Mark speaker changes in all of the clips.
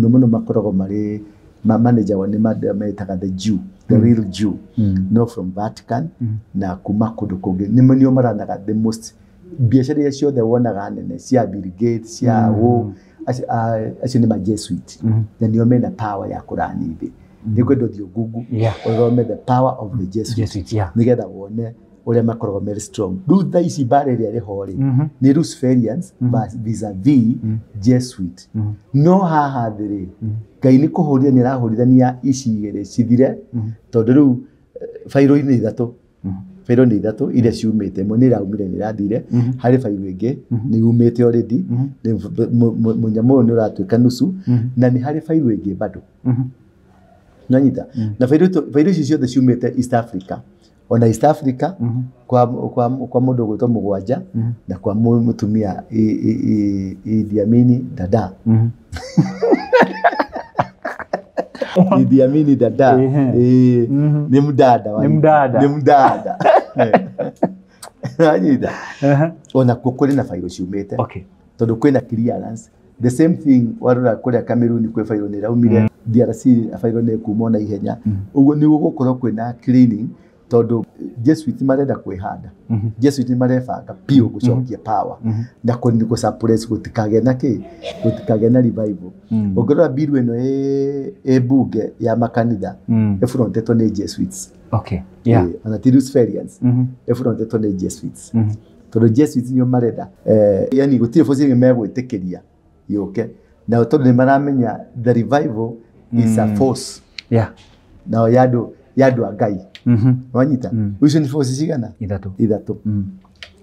Speaker 1: muno makoragwo mari manager wa ni metaga the Jew, the real Jew, no from Vatican na kuma kundu kungi ni manio maranaga the most biashara ya ciothe wonaga nene cia Bill Gates cia acio ni ma Jesuit na nio mena power ya kurani thi ni kwendo thio Google urome the power of the Jesuit nigetha wone uria makoragwo very strong rutha ici bare ria rihori ni Luciferians vis-a-vis Jesuit no haha thiri Ngai ni kuhuria ni rahurithania ici igere cithire tondu riu fairo ni ithatu fairo ni ithatu iria ciumite mo ni raumire ni rathire hari fairo ingi ni umite already munyamo ni uratuika nusu na ni hari fairo ingi bado nanyita na fairo ici ciothe ciumite East Africa ona East Africa kwa mundu gwitwo Mugwanja na kwa mutumia Idi Amin Dada Idi Amin Dada ni mdada nanyita ona kukuri na fairo ciumite tondu kwina clearance the same thing warora kuria Cameroon kwe fairo ni raumire DRC fairo ni kumona ihenya uguo ni gukorwo kwina cleaning tondu Jesuit marenda kwihanda Jesuit marefanga pio gucokia power na kuniko suppress gutikage na revival ogora biru eno bunge ya makanitha efronteto ni Jesuits ana Luciferians efronteto ni Jesuits tondu Jesuits ni marenda yani gutire force megwitikiria yoke na tondu ni maramenya the revival is a force na yadu agai wanyita ucio ni forces cigana ithatu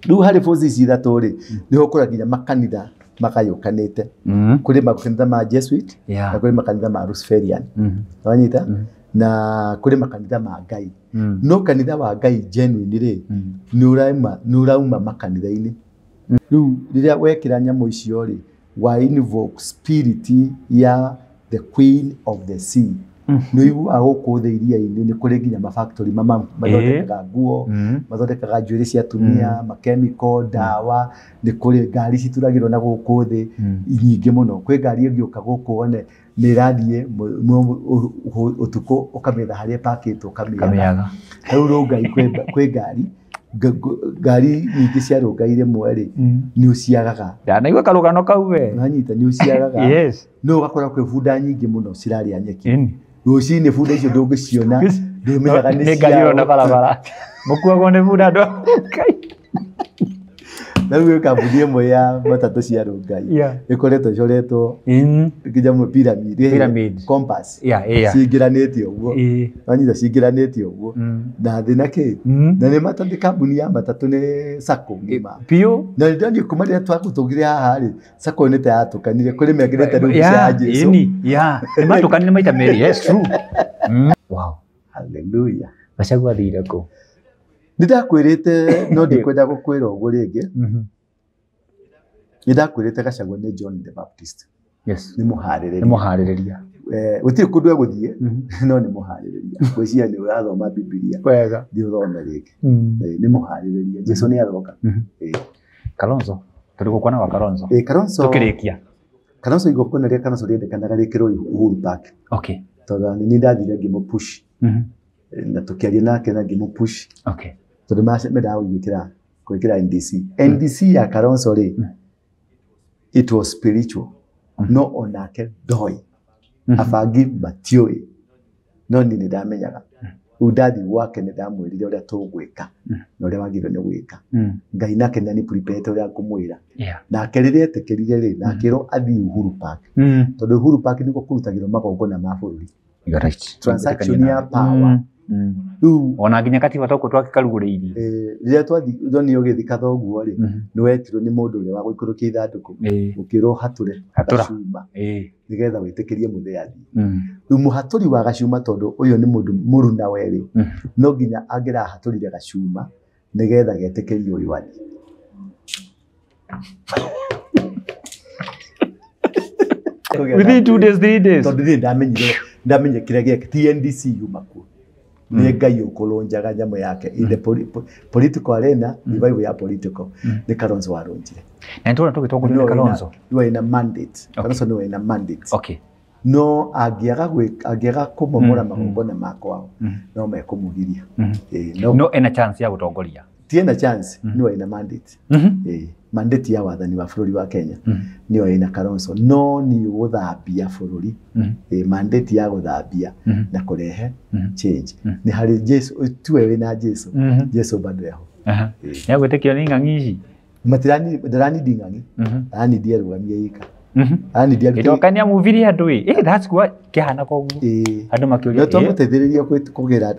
Speaker 1: riu hari forces ithatu ri niho kuraginya makanitha makayukanite kuri makanitha ma Jesuit na kuri makanitha ma Luciferian wanyita na kuri makanitha ma Ngai no kanitha wa Ngai genuine ri ni urauma makanitha-ini riu riria wekira nyamo icio ri wa invoke spirit ya the Queen of the Sea no aguko theiria-ini ni kuri ginya ma factory mathondekaga nguo mathondekaga njuiri cia tumia ma chemical dawa ni kuri ngari cituragirwo na guku thi nyingi muno kwi ngari ngiuka guku one ni rathie utuko ukametha haria pakitwo kamiaga hau Ngai kwi ngari nyingi cia rungaire mweri ni uciagaga
Speaker 2: ndanaigua karugano kau we
Speaker 1: nanyita ni uciagaga no gakora kwi bunda nyingi muno ciraria nyeki rucini bunda icio ndungiciona ndimenyaga ni
Speaker 2: cia na barabara mukuagwo ni bunda ndo
Speaker 1: na riu kambuni imwe ya matatu cia rungai ikoretwo coretwo nginya mu pyramid compass cingiranĩtie ũguo wanyita cingiranĩtie ũguo na thina ki na ni matatu kambuni ya matatu ni sacco ngima
Speaker 2: pio
Speaker 1: na ndani kuma rĩa twagũtũgire haha rĩ sacco nĩ ta yatukanire kuri mekĩrĩte rũbi cia Jesu
Speaker 2: ni matukanire maita merĩ yes true wow
Speaker 1: hallelujah
Speaker 2: Gachagua thire ko
Speaker 1: Ndakwirite no ndikwenda gukwira uguo ringi ndakwirite Gachagua ni John the Baptist
Speaker 2: yes
Speaker 1: ni muhaririria utiri kundu eguthie no ni muhaririria gwiciria ni urathoma Biblia
Speaker 2: wega
Speaker 1: ndi uthome ringi ni muhaririria Jesu ni aroka
Speaker 2: Kalonzo turi gukwana wa Kalonzo
Speaker 1: Kalonzo
Speaker 2: tukirikia
Speaker 1: Kalonzo igokona ria Kalonzo riendekanaga rikirwo Uhuru Park tondu ni ndathire ngimupush na tukiaria nake na ngimupush tondu menda gwikira NDC ya Kalonzo ri it was spiritual no onake doi afangi matioi no ni ndamenyaga udathi wake ni ndamwirire uria tugwika na uria wagirwo ni gwika Ngai nake ni prepare uria ngumwira na akerire etekirire ri na akirwo athi Uhuru Park tondu Uhuru Park niko kurutagirwo magongona ma bururi transaction ya power
Speaker 2: ona nginya katiba toko twakikaruguriirie
Speaker 1: riria twathi thoni ugithika thoguo ri ni wetirwo ni mundu uria wa guikurukia ithanduku ukirwo hature Gachuma nigetha witikirie mutheathi riu muhaturi wa Gachuma tondu uyu ni mundu muruna weri no nginya angira haturire Gachuma nigetha getikirie uyu wani
Speaker 2: within 2 days 3 days
Speaker 1: tondu ndamenye kire giake TNDC yumaku ni Ngai ukulunjaga nyamo yake in the political arena revival ya political ni Kalonzo warunjire
Speaker 2: na ndona tugitongorera Kalonzo
Speaker 1: you are in a mandate Kalonzo ni in a mandate no angĩaga kũmomora magongona makwao no mekũmũgiria.
Speaker 2: No ena chance ya gũtongoria.
Speaker 1: Ti ena chance, no ena mandate. Mandate ya wathani wa bũrũri wa Kenya nĩyo ĩna Kalonzo, no nĩ gũthambia bũrũri. Mandate ya gũthambia na kũrehe change. Nĩ harĩ Jesu, tuwe wĩna Jesu, Jesu bado yaho.
Speaker 2: Nĩ agwĩtĩkio nĩ ng'ang'i ici.
Speaker 1: Ndarani nding'ang'i, arani ndiye rũgamie ika.
Speaker 2: Itokania muviria andũ that's what kĩhana koguo. Andũ makĩũria.
Speaker 1: Nĩ tũmũteithĩrĩria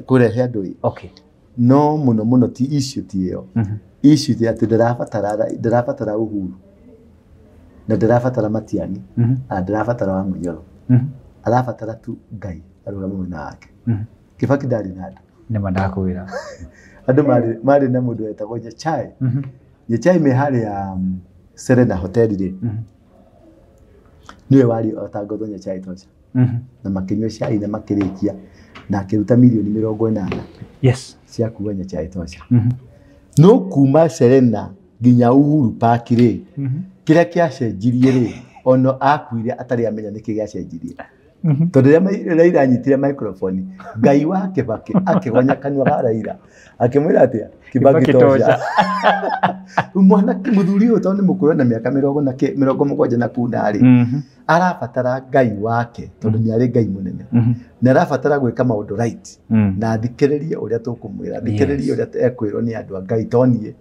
Speaker 1: kũrehe andũ.
Speaker 2: Okay.
Speaker 1: No mũno ti issue ti ĩyo. Issue ti atĩ ndĩrabatara Uhuru na ndĩrabatara Matiang'i na ndĩrabatara wa Munyoro. Arabatara tu Ngai arũgame mwena wake. Kibaki ndarĩ na andũ.
Speaker 2: Nĩ mandakwĩra.
Speaker 1: Andũ marĩ na mũndũ wetagwo Nyachae. Nyachae me harĩa Serena hoteli-rĩ. Niwe wari otangatho Nyachae Tosha. Na makĩnyua cai na makĩrĩkia na akĩruta milioni 80.
Speaker 2: Yes.
Speaker 1: Cia kuua Nyachae Tosha. No kuma Serena nginya Uhuru Park-rĩ, kĩrĩa kĩacenjirie-rĩ, ono akuire atarĩ amenya nĩkĩ gĩacenjirie. Tondũ rĩrĩa Raila anyitire microphone, Ngai wa Kibaki akĩgonya kanua ga Raila. Akĩmwĩra atĩa? Kibaki Tosha. Mwanake mũthuri ũyũ tondũ nĩ mũkũrũ na mĩaka 70 na kuna-rĩ, arabatara Ngai wake tondũ nĩ arĩ Ngai mũnene. Na arabatara gwĩka maũndũ right. Na thikĩrĩrie ũrĩa tũkũmwĩra, thikĩrĩrie ũrĩa ekwĩrwo nĩ andũ a Ngai toniĩ.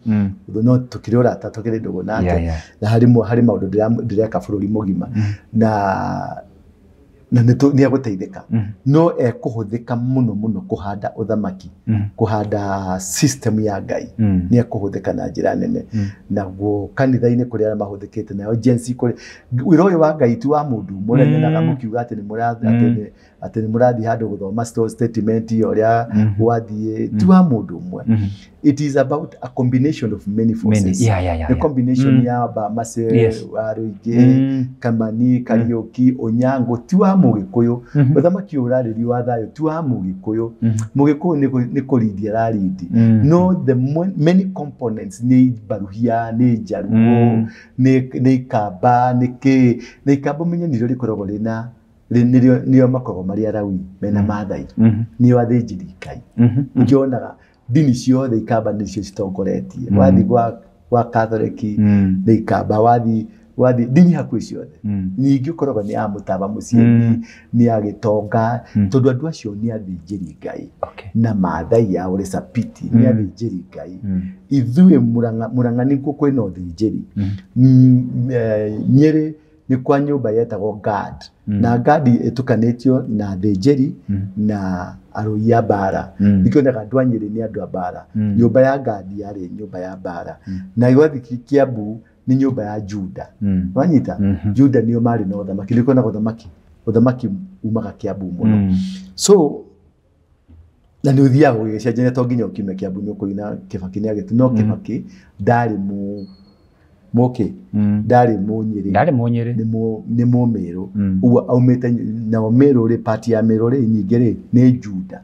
Speaker 1: No tũkĩrĩ ũrata tũkĩrĩ ndũgũ nake. Na harĩ maũndũ ndĩreka bũrũri mũgima. Na nĩ agũteithĩka. No ekũhũthĩka mũno kũhanda ũthamaki, kũhanda system ya Ngai. Nĩ ekũhũthĩka na njĩra nene. Naguo kanitha-inĩ kũrĩa arĩa mahũthĩkĩte nayo agency kũrĩ wĩra ũyũ wa Ngai ti wa mũndũ ũmwe. Nyonaga mũkiuga atĩ nĩ mũrathiĩ handũ gũthoma statement ũrĩa wathiĩ, ti wa mũndũ ũmwe. It is about a combination of many forces. The combination ya Bamase, Warũingĩ, Kamani, Kariuki, Onyango, ti wa Mũgĩkũyũ. Ũthamaki ũrarĩrio wa thayũ ti wa Mũgĩkũyũ. Mũgĩkũyũ nĩ kũrindia ararindi. No the many components nĩ Baruhia, nĩ Jaruo, nĩ Ikamba, nĩ Ikamba menye nĩrĩo rĩkoragwo rĩna nĩo makoragwo marĩ Arawi mena Maathai. Nĩo athĩnjĩri Ngai. Ũkĩonaga dini ciothe Ikamba nĩcio citongoretie. Wathi gwa Katholiki nĩ Ikamba, wathi dini hakuhĩ ciothe. Ningĩ ũkoragwo nĩ a Mũtava Mũciĩ, nĩ a Gĩtonga, tondũ andũ acio nĩ athĩnjĩri Ngai. Na Maathai ya Ole Sapiti nĩ athĩnjĩri Ngai. Ithuĩ Mũrang'a nĩkuo kwĩna ũthĩnjĩri. Nyĩrĩ nĩ kwa nyũmba yetagwo Gad. Na Gad ĩtukanĩtio na athĩnjĩri na arũi a mbara. Nĩkĩonaga andũ a Nyĩrĩ nĩ andũ a mbara. Nyũmba ya Gad yarĩ nyũmba ya mbara. Na gwathi Kiambu nĩ nyũmba ya Juda. Wanyita? Juda nĩo marĩ na ũthamaki. Nĩkuonaga ũthamaki umaga Kiambu mũno. So na nĩ ũthiaga ũgĩcenjania to nginya ũkiume Kiambu nĩ ũkũina Kibaki nĩ agĩtu. No Kibaki ndarĩ ndarĩ Mũnyĩrĩ. Nĩ Mũmĩrũ. Ũguo aumĩte na Mũmĩrũ-rĩ, part ya Mĩrũ-rĩ nyingĩ-rĩ nĩ Juda.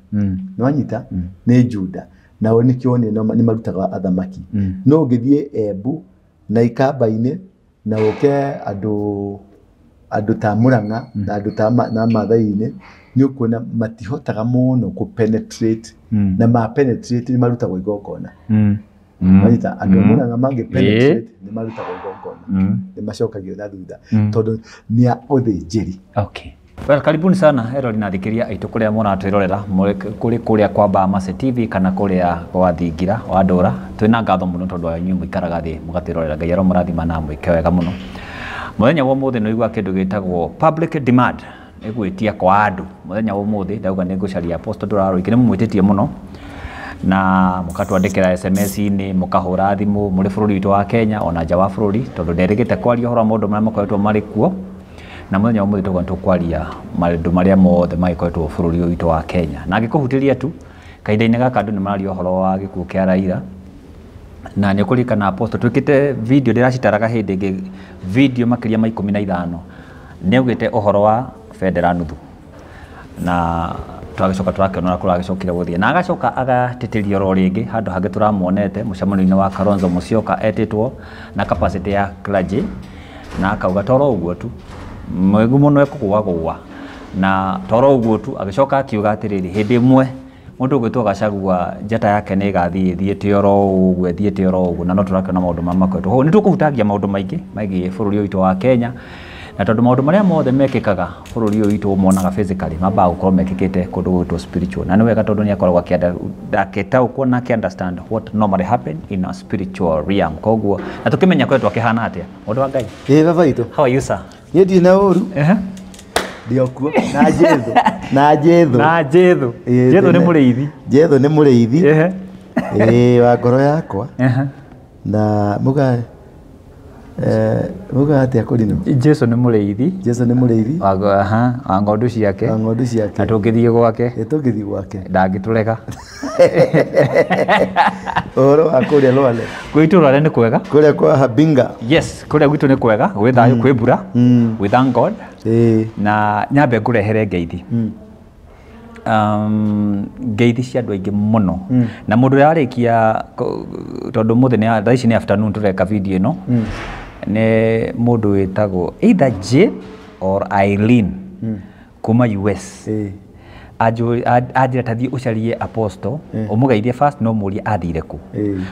Speaker 1: Nĩwanyita? Nĩ Juda. Nao nĩkĩo nĩ marutaga athamaki. No ũngĩthiĩ Embu na Ikamba-inĩ na ũke andũ ta Mũrang'a na andũ ta Maathai-inĩ, nĩ ũkuona matihotaga mũno kũ-penetrate. Na penetrate nĩ marutagwo igongona. Wanyita? Andũ a Mũrang'a mangĩ-penetrate nĩ marutagwo igongona. Nĩ macokagio na thutha tondũ nĩ a ũthĩnjĩri.
Speaker 2: Okay. Well, karibuni sana erori na thikĩria aitũ kũrĩa mũratwĩrorera kũrĩa kwa Bamase TV kana kũrĩa kwa Thingira wa Ndũra. Twĩna ngatho mũno tondũ wanyu mũikaraga thĩ mũgatwĩrorera. Ngai aromorathima na mwĩke wega mũno. Mũthenya wa ũmũthĩ nĩ ũigua kĩndũ gĩtagwo public demand. Nĩ gwĩtia kwa andũ. Mũthenya wa ũmũthĩ ndauga nĩ ngũcaria Apostle Ndũra mũmwĩtĩtie mũno. Na mũkatwandĩkĩra SMS-inĩ, mũkahũra thimũ mũrĩ bũrũri witũ wa Kenya ona nja wa bũrũri tondũ nderĩgĩte kwaria ũhoro wa maũndũ marĩa makoretwo marĩ kuo. Na mũthenya wa ũmũthĩ tũkwaria maũndũ marĩa mothe magĩkoretwo bũrũri ũyũ witũ wa Kenya. Na angĩkũhutĩria tu kahinda-inĩ gaka andũ nĩ mararia ũhoro wa gĩkuũ kĩa Raila. Na nĩ ũkũririkana Apostle twĩkĩte video ndĩracitaraga hĩndĩ ĩngĩ video makĩria ma 15 nĩ augĩte ũhoro wa bendera nuthu. Na tũragĩcoka tũrakĩona kũragĩcokire gũthiĩ na agacoka agatĩtĩrio ro rĩngĩ handũ hangĩ tũramuonete mũcemanio-inĩ wa Kalonzo Musyoka etĩtwo na capacity ya clergy na akauga toro ũguo tu mwĩgu mũno ekũgũagũa na toro uguo tu agicoka akiuga atiriri hindi imwe mundu gwitwo Gachagua njata yake ni gathie thiete oro uguo na no turakena maundu mamakwetu ho ni tukuhutangia maundu maigi bururi uitu wa Kenya na tondu maundu maria mothe mekikaga bururi uitu monaga physically mamba gukorwo mekikite kundu gwitwo spiritual na ni wega tondu ni akoragwo akita uko na understand what normally happen in a spiritual realm koguo na tukimenya kwetu akihana atia mundu wa Ngai
Speaker 1: baba itu
Speaker 2: how are you sir
Speaker 1: ni ndi na uru Diokuo na jetho ni muriithi wa ngoro yakwa na muga atia kurino
Speaker 2: Jesu ni muriithi wa ngondu ciake na tungithie gwake ndangiturega
Speaker 1: oro akuria lwale
Speaker 2: gwitu lwale ni kwega
Speaker 1: kuria kwa Habinga
Speaker 2: yes kuria gwitu ni kwega gwi thayo kwi mbura we thank God na nyambe ngurehere ngeithi ngeithi cia andu aingi muno na mundu ria arikia tondu muthe ni thaa ici ni afternoon tureka video ino ne mundu witagwo either Jane or Eileen kuma US ajira tathie ucarie apostle umugeithie first no murie athire ku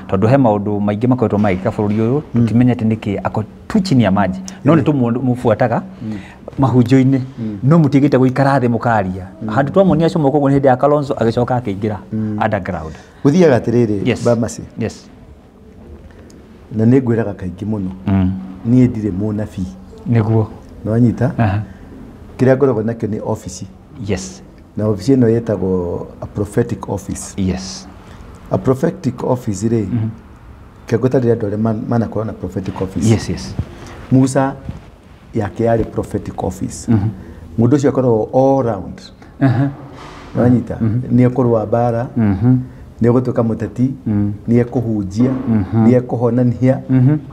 Speaker 2: tondu he maundu maingi makoretwo magika bururi uyu tutimenyete niki ako tuchini ya maji no ni tumufuataga mahunjo-ini no mutigite guikara thi mukaria handu twamonia acio moko hindi ya Kalonzo agicoka akiingira underground
Speaker 1: guthiaga atiriri bamasi
Speaker 2: yes
Speaker 1: na ningwiraga kaingi muno nie ndire munabii
Speaker 2: niguo
Speaker 1: no anyita kiria ngoragwo nakio ni office
Speaker 2: yes
Speaker 1: na office ino yetagwo a prophetic office
Speaker 2: yes
Speaker 1: a prophetic office ri kegutari andu aria manakorwo na prophetic office
Speaker 2: yes
Speaker 1: Musa yake yari prophetic office mundu ucio akorwo all round wanyita ni akorwo bara ni gutuka muteti ni ekuhunjia ni ekuhonania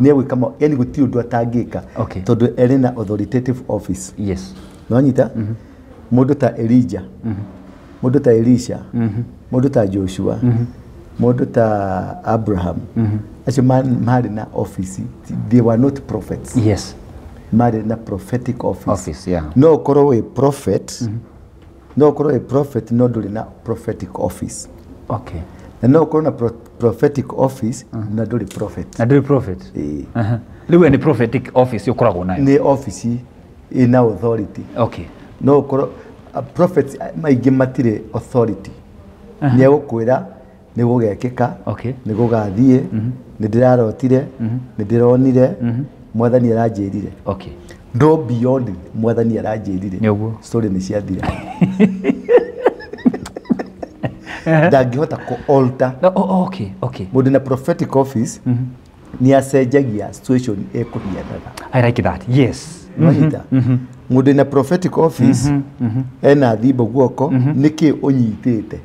Speaker 1: ni gwika yani guti undu atangika tondu eri na authoritative office
Speaker 2: yes
Speaker 1: wanyita mundu ta Elijah mundu ta Elisha mundu ta Joshua mundu ta Abraham acio mari na office they were not prophets
Speaker 2: yes
Speaker 1: mari na prophetic office
Speaker 2: yeah
Speaker 1: no korwo a prophet no korwo a prophet no nduri na prophetic office
Speaker 2: okay
Speaker 1: na no korwo na prophetic office na nduri prophet
Speaker 2: riwe ni prophetic office ukoragwo nayo
Speaker 1: ni office ina authority
Speaker 2: okay
Speaker 1: no korwo prophets maingi matire authority ni egukwira ni gugekika ni gugathie ni ndirarotire ni ndironire mwathani aranjirire
Speaker 2: okay
Speaker 1: no beyond mwathani aranjirire
Speaker 2: niguo
Speaker 1: story ni ciathira ndangihota ku alter
Speaker 2: okay
Speaker 1: mundu na prophetic office ni acenjagia situation ekuhianaga
Speaker 2: I like that yes
Speaker 1: mundu na prophetic office ena thimbo guoko niki unyitite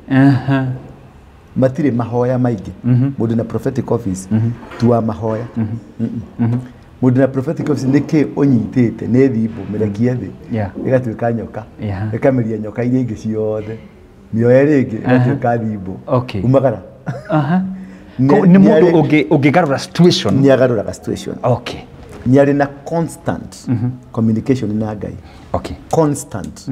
Speaker 1: matire mahoya maingi mundu na prophetic office tuwa mahoya mundu na prophetic office niki unyitite ni thimbo mirekie thi igatuika nyoka ikamiria nyoka iria ingi ciothe mioya ringi igatuika thimbo umagara
Speaker 2: ni mundu ungigarura situation
Speaker 1: ni agaruraga situation
Speaker 2: okay
Speaker 1: ni ari na constant communication na Ngai
Speaker 2: okay
Speaker 1: constant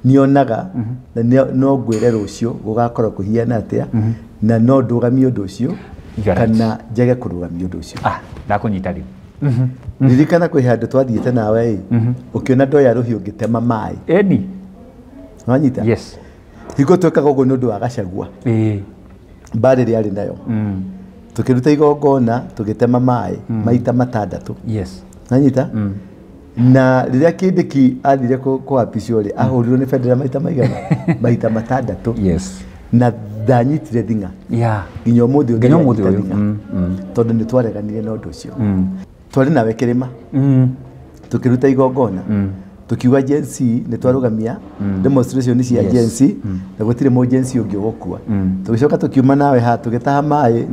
Speaker 1: nionaga na no gwire rucio gugakorwo kuhiana atia na no ndugamio undu ucio kana njege kurugamio undu ucio
Speaker 2: ndakunyita riu
Speaker 1: ndirikana kwi handu twathiete nawe ukiona ndoya ruhiu ngitema mai
Speaker 2: eni
Speaker 1: wanyita
Speaker 2: yes
Speaker 1: higo twekaga uguo nundu wa Gachagua mbari ri ari nayo tukiruta igongona tugitema mai maita matandatu
Speaker 2: yes
Speaker 1: wanyita na riria kindiki athire kwa piciori ahurirwo ni federal maita maigana maita matandatu
Speaker 2: yes
Speaker 1: na ndanyitire thinga nginya umuthi uyu tondu ni twareganire na undu ucio twari nawe kirima tukiruta igongona tukiuga agency ni twarugamia demonstration cia agency na gutire mo agency ungi gukua tugicoka tukiuma nawe ha tugitaha mai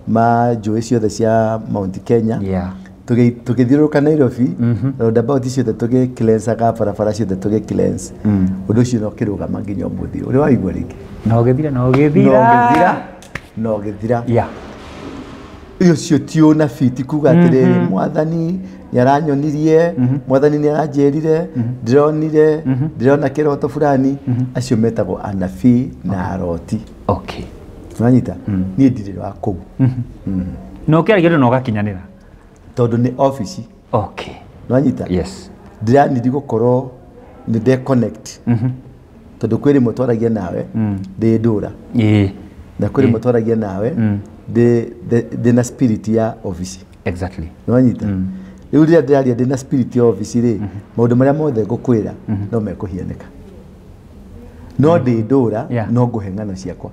Speaker 1: ma njui ciothe cia Mount Kenya tugithiuruka Nairobi roundabout ciothe tugi cleanse ka barabara ciothe tugi cleanse undu ucio no kirugama nginya umuthi uri waigua ringi
Speaker 2: no githira
Speaker 1: iyo cio ti ũnabii ti kuga atĩrĩrĩ mwathani nĩaranyonirie mwathani nĩaranjĩrire ndĩronire ndĩrona kĩroto fulani acio metagwo anabii na aroti.
Speaker 2: Okay.
Speaker 1: Nanyita niĩ ndirĩ wa kũu.
Speaker 2: No kĩarĩgĩrĩrio no gakinyanĩra
Speaker 1: tondũ nĩ office.
Speaker 2: Okay.
Speaker 1: Nanyita.
Speaker 2: Yes.
Speaker 1: Ndiranidi gũkorwo nĩ de connect tondũ kwĩrĩ mũtwaragia nawe ndĩ ndũra na kwĩrĩ mũtwaragia nawe ndĩ na spirit ya office.
Speaker 2: Exactly.
Speaker 1: Nanyita. Rĩu rĩrĩa ndĩraria ndĩ na spirit ya office rĩ maũndũ marĩa mothe ngũkwĩra no mekũhianĩka no ndĩ ndũra no ngũhe ng'ano ciakwa.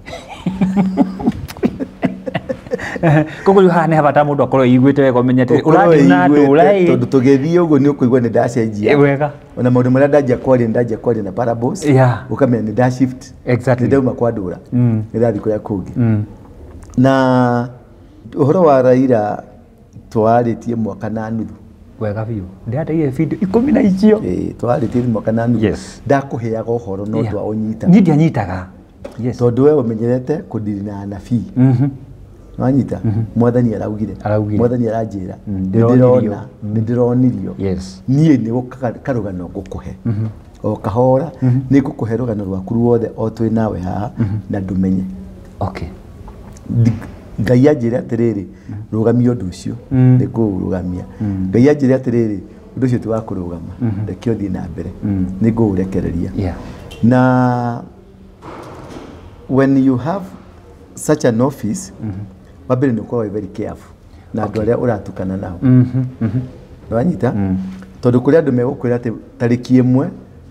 Speaker 2: Koguo haha nĩ habata mũndũ akorwo iguĩte wega ũmenyete ũrathiĩ na ndũra
Speaker 1: tondũ tũgĩthiĩ ũguo nĩ ũkũigua nĩ ndacenjia
Speaker 2: wega
Speaker 1: ona maũndũ marĩa ndanjia kwaria na parables ũkamenya nĩ nda shift nĩ ndauma kwa ndũra nĩ ndathiĩ kũrĩa kũngĩ. Na ũhoro wa Raila twarĩtie mwaka na nuthu
Speaker 2: wega biũ ndĩrateire video 10 na icio
Speaker 1: twarĩtie mwaka na nuthu ndakũheaga ũhoro no ndwa ũnyita
Speaker 2: niĩ ndianyitaga
Speaker 1: tondũ wewe ũmenyerete kũndiri na anabii. Nanyita mwathani araugire mwathani aranjĩra nĩndĩronirio niĩ nĩ karũgano ngũkũhe o kahora nĩ ngũkũhe rũgano rwaku ruothe o twĩ nawe haha na ndũmenye.
Speaker 2: Okay.
Speaker 1: Ngai anjĩre atĩrĩrĩ rũgamia ũndũ ũcio nĩ kũũrũgamia. Ngai anjĩre atĩrĩrĩ ũndũ ũcio ti wa kũrũgama reke ũthiĩ na mbere nĩ ngũũrekereria. Na when you have such an office wabere nĩ ũkorwo very careful na andũ arĩa ũratukana nao. Nĩwanyita tondũ kũrĩ andũ megũkwĩra atĩ tarĩki 1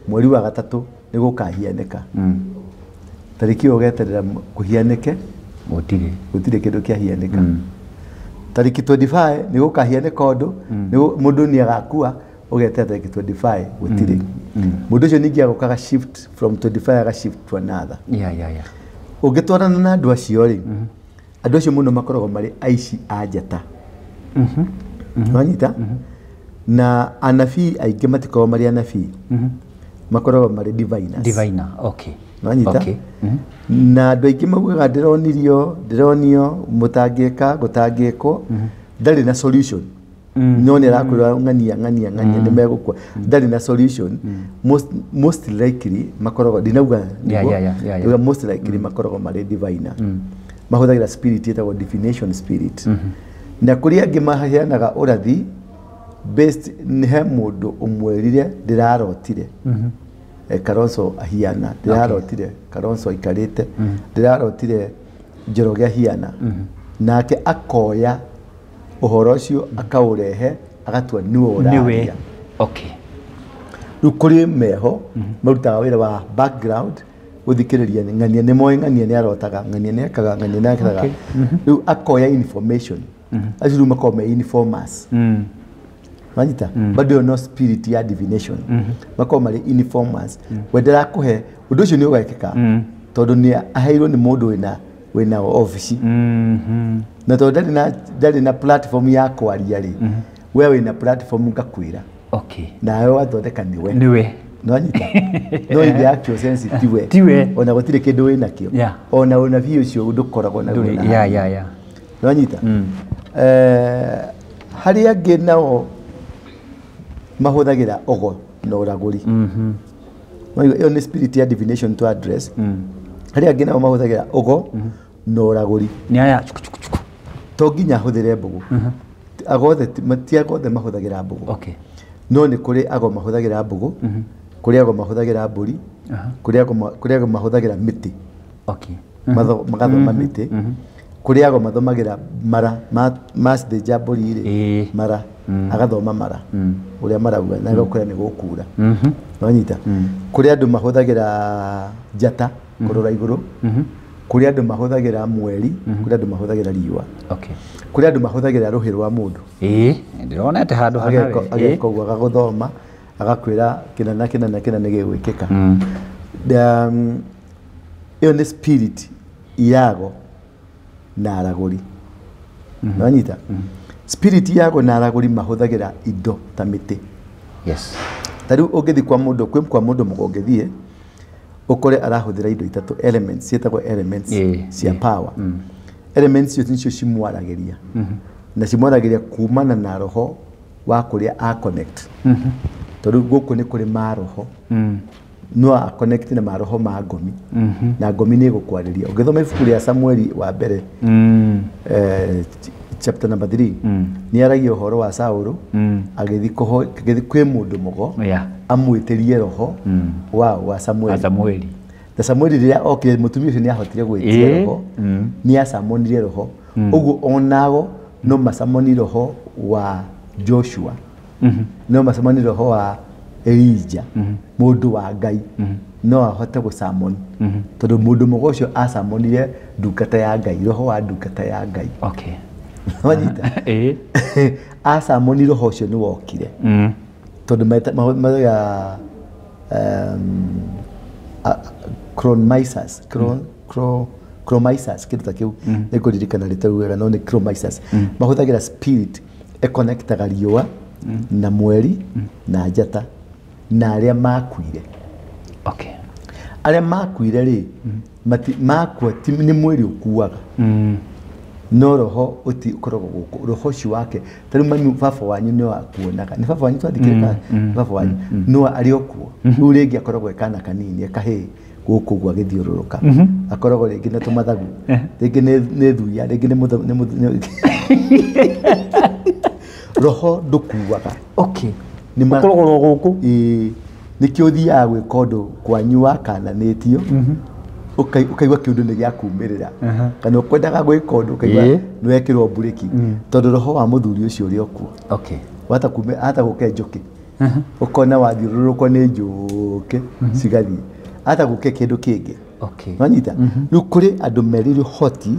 Speaker 1: mweri wa gatatũ nĩ gũkahianĩka. Tarĩki ĩyo ũgeterera kũhianĩke gũtirĩ kĩndũ kĩahianĩka. Tarĩki 25 nĩ gũkahianĩka ũndũ mũndũ nĩ agakua ũgeterera tarĩki 25 gũtirĩ. Mũndũ ũcio ningĩ agũkaga shift from 25 aga shift to another. Ũngĩtwarana na andũ acio rĩ andũ acio mũno makoragwo marĩ aici a njata. Nanyita na anabii aingĩ matikoragwo marĩ anabii makoragwo marĩ diviners.
Speaker 2: Okay.
Speaker 1: Nanyita na andũ aingĩ maugaga ndĩronio mũtangĩka gũtangĩkwo ndarĩ na solution no nĩ arakwĩra ng'ania nĩ megũkua ndarĩ na solution. Most likely makoragwo ndinauga most likely makoragwo marĩ diviner. Mahũthagĩra spirit ĩtagwo divination spirit. Na kũrĩ angĩ maheanaga ũrathi based nĩ he mũndũ ũmwĩrire ndĩrarotire Kalonzo ahiana ndĩrarotire Kalonzo aikarĩte ndĩrarotire Njoroge ahiana nake akoya ũhoro ũcio akaũrehe agatua niwe ũraria.
Speaker 2: Okay.
Speaker 1: Rĩu kũrĩ meho marutaga wĩra wa background gũthikĩrĩria ng'ania nĩ moĩ ng'ania nĩ arotaga ng'ania nĩ ekaga ng'ania nĩ ekaga. Rĩu akoya information acio rĩu makoragwo me informers. Nanyita bado no spirit ya divination makoragwo marĩ informers wendera kũhe ũndũ ũcio nĩ ũgekĩka tondũ nĩ aheirwo nĩ mũndũ wĩna office na tondũ ndarĩ na platform ya kwaria rĩ we wĩna platform ngakwĩra.
Speaker 2: Okay.
Speaker 1: Nawe wathondeka niwe nanyita no in the actual sense tiwe ona gũtirĩ kĩndũ wĩna kĩo ona ũnabii ũcio ndũkoragwo na wĩna. Nanyita harĩ angĩ nao mahũthagĩra ogo na ũragũri. Ĩyo nĩ spirit ya divination to address. Harĩ angĩ nao mahũthagĩra ogo na ũragũri.
Speaker 2: Nĩ aya
Speaker 1: to nginya hũthĩre mbũgũ. Ti agothe mahũthagĩra mbũgũ.
Speaker 2: Okay.
Speaker 1: No nĩ kũrĩ ago mahũthagĩra mbũgũ kũrĩ ago mahũthagĩra mbũri kũrĩ ago mahũthagĩra mĩtĩ.
Speaker 2: Okay.
Speaker 1: Magathoma mĩtĩ kũrĩ ago mathomagĩra mara macithĩnja mbũri rĩ mara agathoma mara ũrĩa marauga na gũkũra nĩ gũkura. Nanyita kũrĩ andũ mahũthagĩra njata kũrora igũrũ kũrĩ andũ mahũthagĩra mweri kũrĩ andũ mahũthagĩra riũa.
Speaker 2: Okay.
Speaker 1: Kũrĩ andũ mahũthagĩra rũhĩ rwa mũndũ.
Speaker 2: Ndĩronete handũ hanawe
Speaker 1: ageka ũguo agagũthoma agakwĩra kĩna na kĩna nĩ gĩgwĩkĩka. Ĩyo nĩ spirit yago na aragũri. Nanyita spirit yago na aragũri mahũthagĩra indo ta mĩtĩ.
Speaker 2: Yes.
Speaker 1: Tarĩu ũngĩthiĩ kwa mũndũ mũgongethie ũkore arahũthĩra indo itatũ elements cietagwo elements cia power. elements icio nicio cimwaragiria na cimwaragiria kumana na roho wa kuria a connect tondu guku ni kuri maroho no a connect na maroho ma ngomi na ngomi ni gukwariria ungithoma ibuku ria Samueli wa mbere chapter number 3 ni aragia uhoro wa Saulu agithi kwi mundu mugo amwitirie roho wa Samueli na Samueli ria okire mutumia ucio ni ahotire gwitia roho ni asamonire roho uguo onago no masamoni roho wa Joshua no masamoni roho wa Elijah mundu wa Ngai no ahote gusamoni tondu mundu mugo ucio asamonire ndungata ya Ngai roho wa ndungata ya Ngai
Speaker 2: okay
Speaker 1: wanyita asamoni roho ucio ni wokire tondu ya Chromisas kitu ta kiu eko dirikana litaruga no ni Chromisas mahuthagira spirit econnectaga riua na mweri na njata na aria makuire
Speaker 2: okay
Speaker 1: aria makuire ri makwa ni mweri ukuaga no roho uti ukorogo guku roho ci wake tari mami baba wanyu no akuonaga ni baba wanyu twathikirika baba wanyu no ari okuo urengi akorogo ekana kanini ekahe guku gwa githiururuka akorogo ringi na tumathagu ringi ni thuya ringi ni roho ndukuaga
Speaker 2: okay
Speaker 1: ni
Speaker 2: makorogo guku
Speaker 1: nikio thia gwe kondo kwanyu wakananitio ukaigwa kiundu ni gya kumirira kana ukwendaga gwika undu ukaigwa nwekirwo bureki tondu roho wa muthuri ucio uri okuo
Speaker 2: okay
Speaker 1: wata kume hata guke njuki ukona wathiururukwo ni njuki cigathi hata guke kindu kingi
Speaker 2: okay
Speaker 1: wanyita riu kuri andu meriri hoti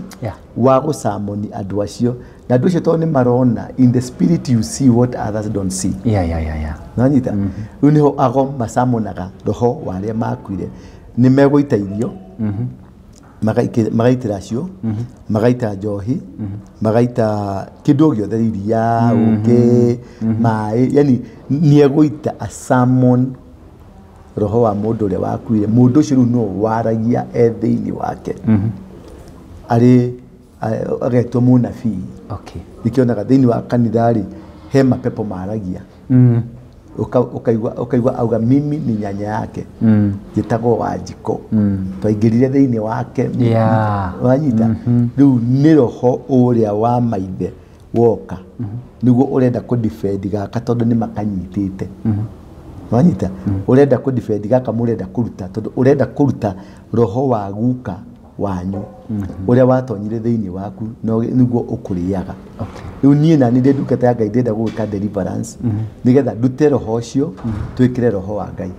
Speaker 1: wa gusamoni andu acio na andu acio to ni marona in the spirit you see what others don't see wanyita riu niho ago masamonaga roho wa aria makuire ni meguita irio magaitira cio magaita njohi magaita kindu giothe iria uke mai yani ni eguita a summon roho wa mundu ria wakuire mundu ucio no waragia thiini wake ari agetwo munabii
Speaker 2: okay
Speaker 1: nikionaga thiini wa kanithari he mapepo maragia ukaigwa auga mimi ni nyanya yake gitagwo Wanjiko twaingirire thiini wake wanyita riu ni roho uria wa maithe woka niguo urenda ku defend gaka tondu ni makanyitite wanyita urenda ku defend gaka murenda kuruta tondu urenda kuruta roho wa guka wanyu uria watonyire thiini waku no niguo ukuriaga riu nie na ninde ndungata ya Ngai ndenda gwika deliverance nigetha ndute roho ucio twikire roho wa Ngai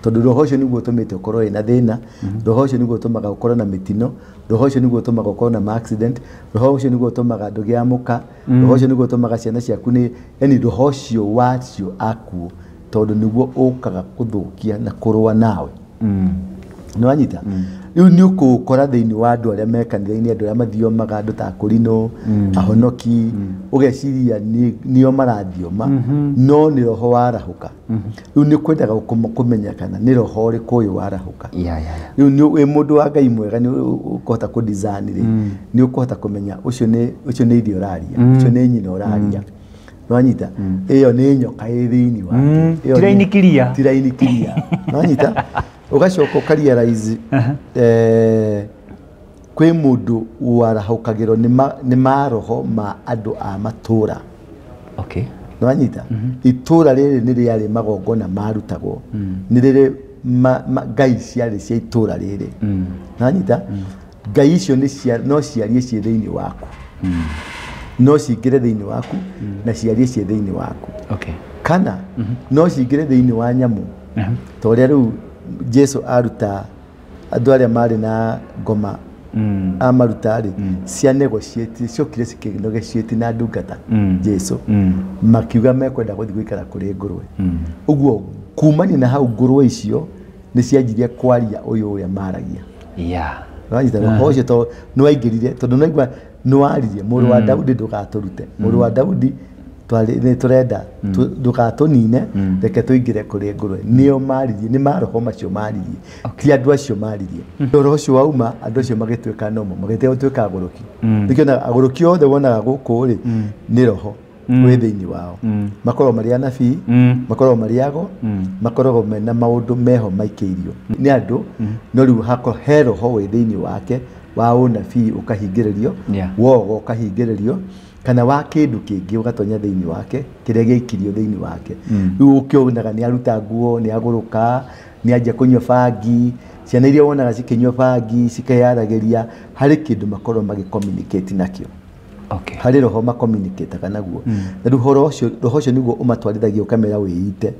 Speaker 1: tondu roho ucio niguo tumite ukorwo ina thina roho ucio niguo tumaga ukorwo na mitino roho ucio niguo tumaga ukorwo na accident roho ucio niguo tumaga ndugiamuka roho ucio niguo tumaga ciana ciaku ni yani roho ucio wacio akuo tondu niguo ukaga kuthukia na kurua nawe nwanyita riu ni ukukora thiini wa andu aria mekanitha-ini andu aria mathiomaga andu ta Kurino ahonoki ugeciria nio marathioma no ni roho warahuka riu ni kwendaga kumenya kana ni roho uriku uyu warahuka riu ni wi mundu wa Ngai mwega ni ukuhota ku design ri ni ukuhota kumenya ucio ni irio uraria ucio ni nyina uraria nwanyita iyo ni nyoka i thiini wake tirainikiria nwanyita ugacoka ukarealize kwi mundu warahukagirwo ni maroho ma andu a matura
Speaker 2: okay
Speaker 1: nwanyita itura riri ni riari magongona marutagwo ni riri ngai ciari cia itura riri nwanyita ngai icio ni no ciarie cie thiini waku no cingire thiini waku na ciarie cie thiini waku
Speaker 2: okay
Speaker 1: kana no cingire thiini wa nyamu to ria riu Jesu aruta andu aria mari na ngoma amaruta ri cia negotiate ciokire cikinogeciate na ndungata Jesu makiuga mekwenda guthi guikara kuri ngurwe uguo kumani na hau ngurwe icio ni cianjirie kwaria uyu uria maragia wanyita roho ucio to no aingirire tondu no igwa no aririe muru wa Daudi ndugaturute muru wa Daudi nĩ tũrenda ndũgatunine reke tũingĩre kũrĩ ngũrwe nĩo maririe nĩ maroho macio maririe ti andũ acio maririe roho ũcio wauma andũ acio magĩtuĩka nomo magĩtiga gũtuĩka agũrũki nĩkĩo na agũrũki othe wonaga gũkũ rĩ nĩ roho wĩ thĩinĩ wao makoragwo marĩ anabii makoragwo marĩ ago makoragwo mena maũndũ meho maikĩirio nĩ andũ no rĩu hakorwo he roho wĩ thĩinĩ wake wa ũnabii ũkahingĩrĩrio wogo ũkahingĩrĩrio kana wa kĩndũ kĩngĩ ũgatonya thĩinĩ wake kĩrĩa gĩikirio thĩinĩ wake rĩu ũkĩonaga nĩ aruta nguo nĩ agũrũka nĩ anjia kũnyua bangi ciana iria wonaga cikĩnyua bangi cikeyaragĩria harĩ kĩndũ makorwo magĩ-communicate nakĩo harĩ roho ma-communicate naguo na rĩu roho ũcio nĩguo ũmatwarithagia ũkamera wĩite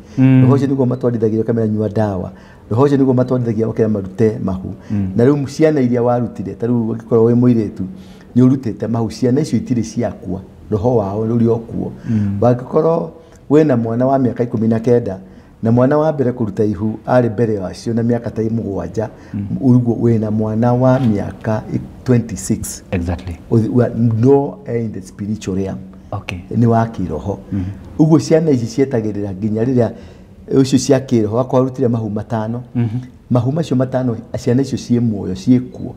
Speaker 1: roho ũcio nĩguo ũmatwarithagia ũkamera nyua ndawa roho ũcio nĩguo ũmatwarithagia ũkamera marute mahu na rĩu ciana iria warutire ta rĩu ũngĩkorwo wĩ mũirĩtu nĩ ũrutĩte mahu ciana icio itirĩ ciakua roho wao rũrĩ okuo wangĩkorwo wĩna mwana wa mĩaka 19 na mwana wa mbere kũruta ihu arĩ mbere wacio na mĩaka ta 7 ũguo wĩna mwana wa mĩaka 26
Speaker 2: exactly
Speaker 1: no in the spiritual realm nĩ wa kĩroho ũguo ciana ici cietagĩrĩra nginya rĩrĩa ũcio cia kĩroho akorwo arutire mahu 5 mahu macio 5 ciana icio ciĩ muoyo ciĩkuo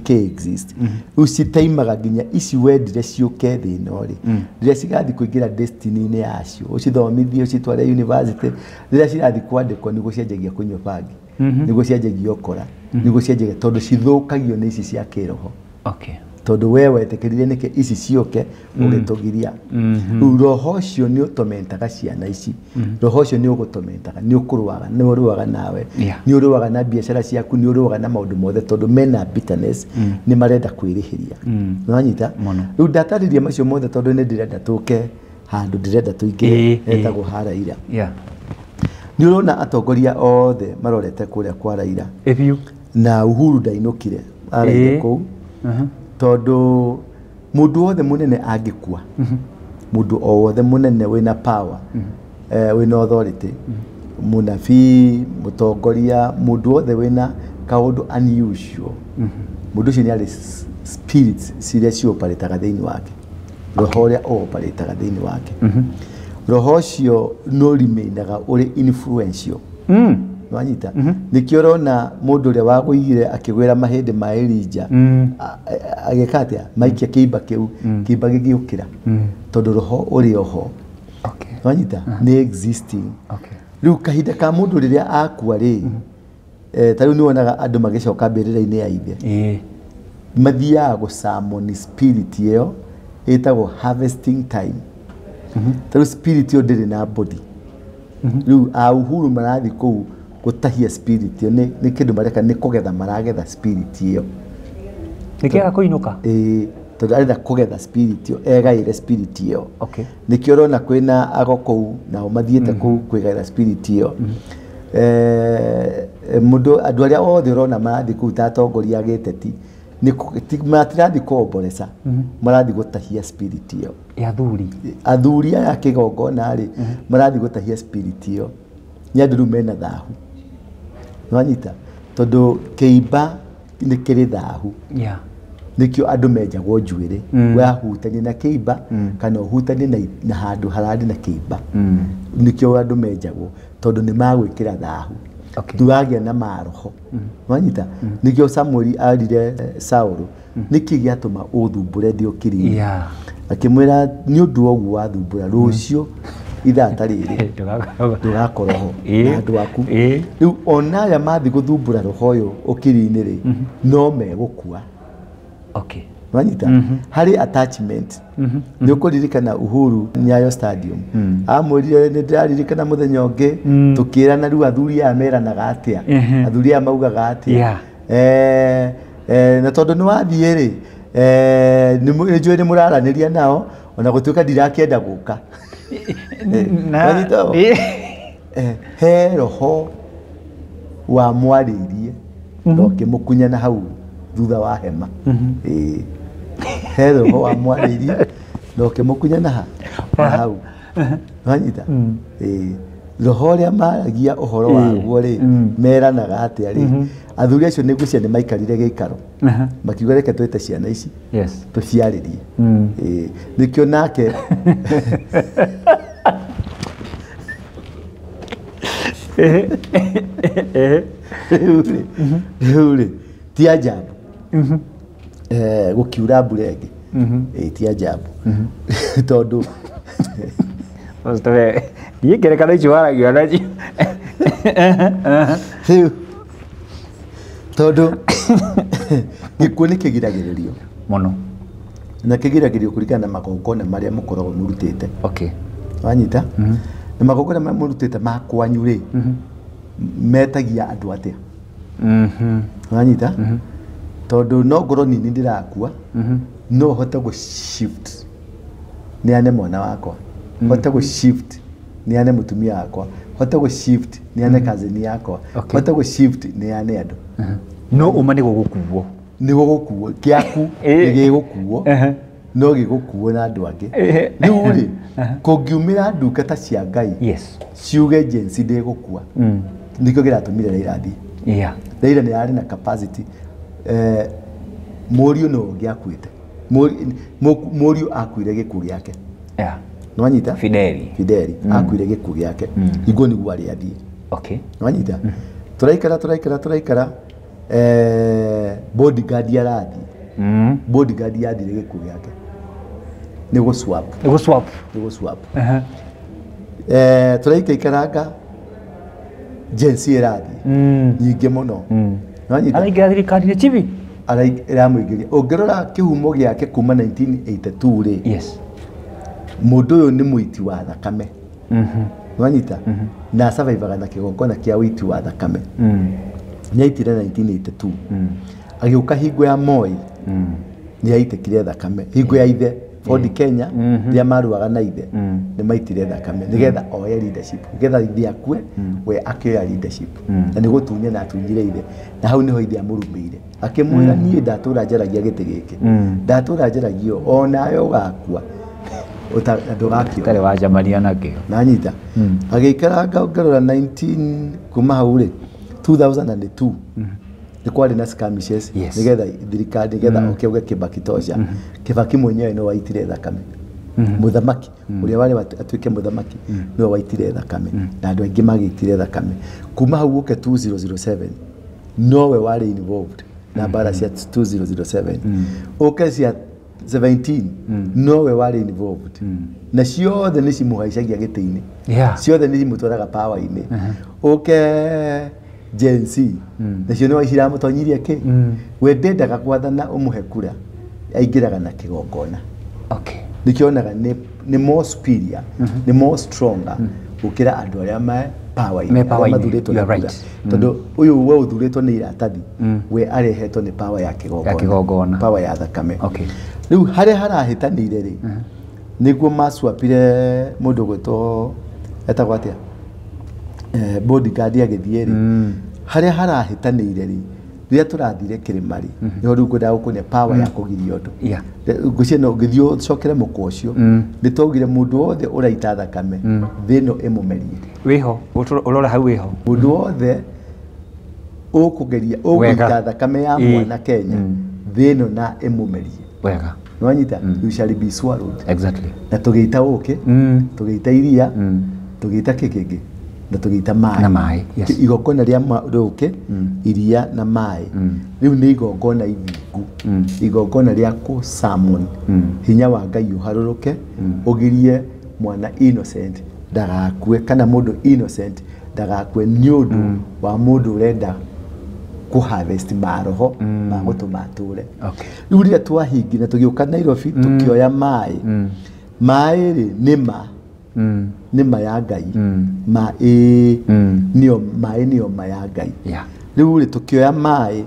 Speaker 1: exist rĩu citaimaga nginya ici wendire ciũke thĩ ĩno rĩ rĩrĩa cigathiĩ kũingĩra destiny-inĩ yacio ũcithomithie ũcitware university rĩrĩa cirathiĩ kwandĩkwo nĩguo cianjagia kũnyua bangi nĩguo cianjagia ũkora nĩguo cianjagia tondũ cithũkagio nĩ ici cia kĩroho tondũ we wetĩkĩrire nĩkĩ ici ciũke ũgĩtũgiria rĩu roho ũcio nĩ ũtomentaga ciana ici roho ũcio nĩ ũgũtomentaga nĩ ũkũrũaga nĩ ũrũaga nawe nĩ ũrũaga na biacara ciaku nĩ ũrũaga na maũndũ mothe tondũ mena bitterness nĩ marenda kwĩrĩhĩria nĩwanyita rĩu ndatarĩria macio mothe tondũ nĩ ndĩrenda tũke handũ ndĩrenda tũingĩre etagwo ha Raila nĩ ũrona atongoria othe marorete kũrĩa kwa Raila na Uhuru ndainũkire araire kũu tondũ mũndũ wothe mũnene angĩkua mũndũ o wothe mũnene wĩna power wĩna authority mũnabii mũtongoria mũndũ wothe wĩna kaũndũ unusual mũndũ ũcio nĩ arĩ spirits ciria cioparĩtaga thĩinĩ wake roho ũrĩa oparĩtaga thĩinĩ wake roho ũcio no rimeinaga ũrĩ influential wanyita nikio rona mũndũ ũrĩa wagũire akĩgwĩra mahĩndĩ ma Elijah agĩkatia maikia kĩimba kĩu kĩimba gĩgĩũkĩra tondũ roho ũrĩ oho wanyita nĩ existing rĩu kahinda ka mũndũ rĩrĩa akua rĩ ta rĩu nĩ wonaga andũ magĩcoka mbĩrĩra-inĩ ya ithe mathiaga gũsummon spirit ĩyo ĩtagwo harvesting time ta rĩu spirit ĩyo ndĩrĩ na body rĩu Uhuru marathiĩ kũu gũtahia spirit ĩyo nĩ kĩndũ mareka nĩ kũgetha maragetha spirit ĩyo
Speaker 2: nĩkĩaga kũinũka
Speaker 1: tondũ arenda kũgetha spirit ĩyo egaĩre spirit ĩyo nĩkĩo ũrona kwĩna ago kũu nao mathiĩte kũu kwĩgaĩra spirit ĩyo andũ arĩa othe ũrona marathiĩ kũu ta atongoria a gĩteti matirathi kuombolesa marathi gũtahia spirit ĩyo athuri aya kĩgongona rĩ marathi gũtahia spirit ĩyo nĩ andũ rĩu mena thahu nĩwanyita tondũ kĩimba nĩ kĩrĩ thahu nĩkĩo andũ menjagwo njuĩrĩ wahutania na kĩimba kana ũhutanie na handũ hararĩ na kĩimba nĩkĩo andũ menjagwo tondũ nĩ magwĩkĩra thahu ndũgagĩa na maroho wanyita nĩkĩo Samuel arire Saũlũ nĩkĩ gĩatũma ũthumbũre ndĩ ũkĩrinĩ akĩmwĩra nĩ ũndũ ũguo wathumbũra rũciũ ithata rĩrĩ ndũgakorwo ho na andũ aku rĩu ona arĩa mathi gũthumbũra roho ũyũ ũkĩrinĩ rĩ no megũkua wanyita harĩ attachment nĩ ũkũririkana Uhuru Nyayo Stadium amwĩrire nĩ ndĩraririkana mũthenya ũngĩ tũkĩrana rĩu athuri aya meranaga atĩa athuri aya maugaga atĩa na tondũ nĩ wathiĩ rĩ nĩ njũĩ nĩ mũraranĩria nao ona gũtuĩka ndirakĩenda gũka he roho wa mwarĩirie na ũkĩmũkunya na hau thutha wa hema he roho wa mwarĩirie na ũkĩmũkunya na hau wanyita roho ũrĩa maragia ũhoro waguo rĩ meranaga atĩa rĩ athuri acio nĩ ngwĩciria nĩ maikarire gĩikaro makiuga reke twĩte ciana ici tũciarĩrie nĩkĩo nake rĩu rĩ ti ajabu gũkiura mbura ĩngĩ ti ajabu tondũ
Speaker 2: niĩ ngerekano icio waragia nacio
Speaker 1: rĩu tondũ gĩkuũ nĩ kĩgiragĩrĩrio
Speaker 2: mũno
Speaker 1: na kĩgiragĩrĩrio kũringana na magongona marĩa mũkoragwo mũrutĩte wanyita na magongona marĩa mũrutĩte ma kwanyu rĩ metagia andũ atĩa wanyita tondũ no ngorwo nini ndĩrakua no hote gũ shift nĩane mwana wakwa hote gũ shift nĩane mũtumia wakwa hote gũ shift nĩane cousin yakwa hote gũ shift nĩane andũ
Speaker 2: no uma nĩ gũgũkuo
Speaker 1: gĩaku nĩ gĩgũkuo no gĩgũkuo na andũ angĩ rĩu rĩ kũngiumĩra ndungata cia Ngai ciuge Gen-Z ndĩgũkua nĩkĩo kĩratũmire Raila athiĩ Raila nĩ arĩ na capacity mũriũ no ũngĩakuĩte mũriũ akuire gĩkuũ gĩake nwanyita Fideli akuire gĩkuũ gĩake igũo nĩguo arĩ athiĩ nwanyita tũraikara bodyguard arathiĩ bodyguard yathire gĩkuũ gĩake nĩ gũ-swap tũraikaranga Gen-Z ĩrathiĩ nyingĩ mũno nwanyita
Speaker 2: araingĩra thirikari nĩ chibi
Speaker 1: ĩramũingĩria ũngĩrora kĩhumo gĩake kuma 1982 rĩ mũndũ ũyũ nĩ mũiti wa thakame nwanyita na survivaga na kĩgongona kĩa ũiti wa thakame nĩaitire 1982 agĩũka hingo ya Moi nĩaitĩkire thakame hingo ya ithe Ford Kenya rĩrĩa maruaga na ithe nĩmaitire thakame nĩgetha oye leadership nĩgetha ithe akue we akĩoya leadership na nĩgũtunya na atunyire ithe na hau nĩho ithe amũrumĩire akĩmwĩra niĩ ndatũra njaragia gĩtĩ gĩkĩ ndatũra njaragio onawe ũgakua ndũgakio
Speaker 2: tarĩ wajamania nakĩo
Speaker 1: nanyita agĩikaranga ngarora 19 kuma hau rĩ 2002 nĩ kwarĩ na skirmishes nĩgetha thirikari nĩgetha ũkĩuge Kibaki tosha Kibaki mwenyewe no waitire thakame muthamaki ũrĩa warĩ atuĩke muthamaki no waitire thakame na andũ aingĩ magĩitire thakame kuma hau ũke 2007 nowe warĩ involved na bara cia 2007 ũke cia 17 nowe warĩ involved na ciothe nĩ cimuhaicagia gĩtĩ-inĩ ciothe nĩ cimũtwaraga power-inĩ ũke Gen-Z nacio nĩ ciramũtonyirie kĩ we ndendaga gwathana ũmũhe kura aingĩraga na kĩgongona nĩkĩonaga nĩ more superior nĩ more stronger gũkĩra andũ arĩa me power-inĩ mathurĩtwo na kura tondũ ũyũ we ũthurĩtwo nĩ iratathi we arehetwo nĩ power ya kĩgongona power ya thakame rĩu harĩa harahĩtanĩire rĩ nĩguo macwapire mũndũ gwĩtwo etagwo atĩa bodyguard agĩthiĩ rĩ harĩa harahĩtanĩire rĩ rĩrĩa tũrathire kĩrĩma rĩ nĩho rĩu ngwendaga gũkuonia power ya kũgiria ũndũ ngwĩciria no ũgĩthiĩ ũcokere mũkwa ũcio nĩtwaugire mũndũ wothe ũraita thakame thĩ ĩno ĩmũmerie
Speaker 2: wĩho ũrora hau wĩho
Speaker 1: mũndũ wothe ũkũgĩita thakame ya mwana Kenya thĩ ĩno na ĩmũmerie
Speaker 2: wega
Speaker 1: nwanyita you shall be swallowed na tũgĩita ũkĩ tũgĩita iria tũgĩita kĩkĩngĩ na tũgĩita maĩ igongona rĩa ũkĩ iria na maĩ rĩu nĩ igongona ithingu igongona rĩa kũ summon hinya wa Ngai ũharũrũke ũgirie mwana innocent ndagakue kana mũndũ innocent ndagakue nĩ ũndũ wa mũndũ ũrenda kũ-harvest maroho ma gũtũma atũre rĩu rĩrĩa twahingi na tũgĩũka Nairobi tũkĩoya maĩ maĩ rĩ nĩ ma ya Ngai maĩ nĩo ma ya Ngai rĩu rĩ tũkĩoya maĩ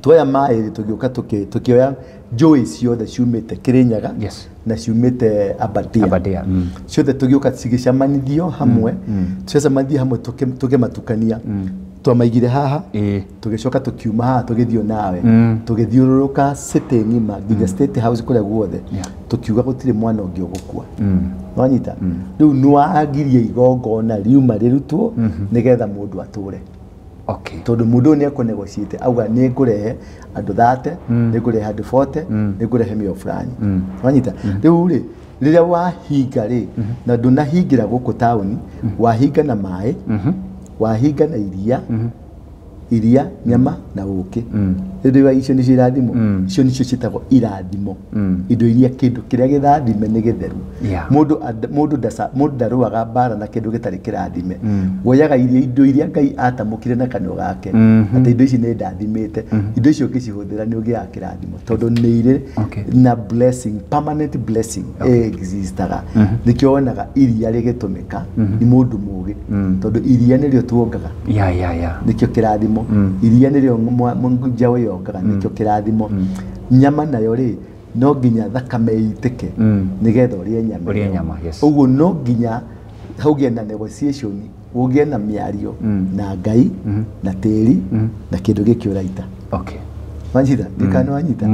Speaker 1: tuoya maĩ rĩ tũgĩũka tũkĩoya njũĩ ciothe ciumĩte Kĩrĩnyaga na ciumĩte Abadia ciothe tũgĩũka cigĩcamanithio hamwe tũcamanithio hamwe tũkĩmatukania twamaigire haha tũgĩcoka tũkiuma haha tũgĩthiĩ nawe tũgĩthiũrũrũka city ng'ima nginya State House kũrĩa guothe tũkiuga gũtirĩ mwana ũngĩ ũgũkua wanyita rĩu nĩwagirie igongona riuma rĩrutwo nĩgetha mũndũ atũre
Speaker 2: Okay.
Speaker 1: Tondu mundu ni eko negotiate auga ni ngurehe andu 30 ni ngurehe andu 40 ni ngurehe mio fulani wanyita riu ri riria wahinga ri na ndunahingira guku tauni wahinga na mai wahinga na iria nyama na uki riria icio ni irathimo icio ni citagwo irathimo indo iria kindu kiria githathime ni githeru mundu ndaruaga bara na kindu gitari kirathime woyaga indo iria Ngai atamukire na kanyo gake ati indo ici ni ndathimite indo icio ukicihũthĩra ni ugiaga kirathimo tondu ni ire na blessing permanent blessing existaga nikio wonaga iria rigitumika ni mundu mugi tondu iria ni rio tuongaga nikio kirathimo iria ni rio munjawe yongaga nikio kirathimo nyama nayo ri no nginya thakame itike nigetha urie nyama uguo no nginya haugie na negotiation ugie na miario na Ngai na tiri na kindu gikiuraita Wanjita dikano wanyita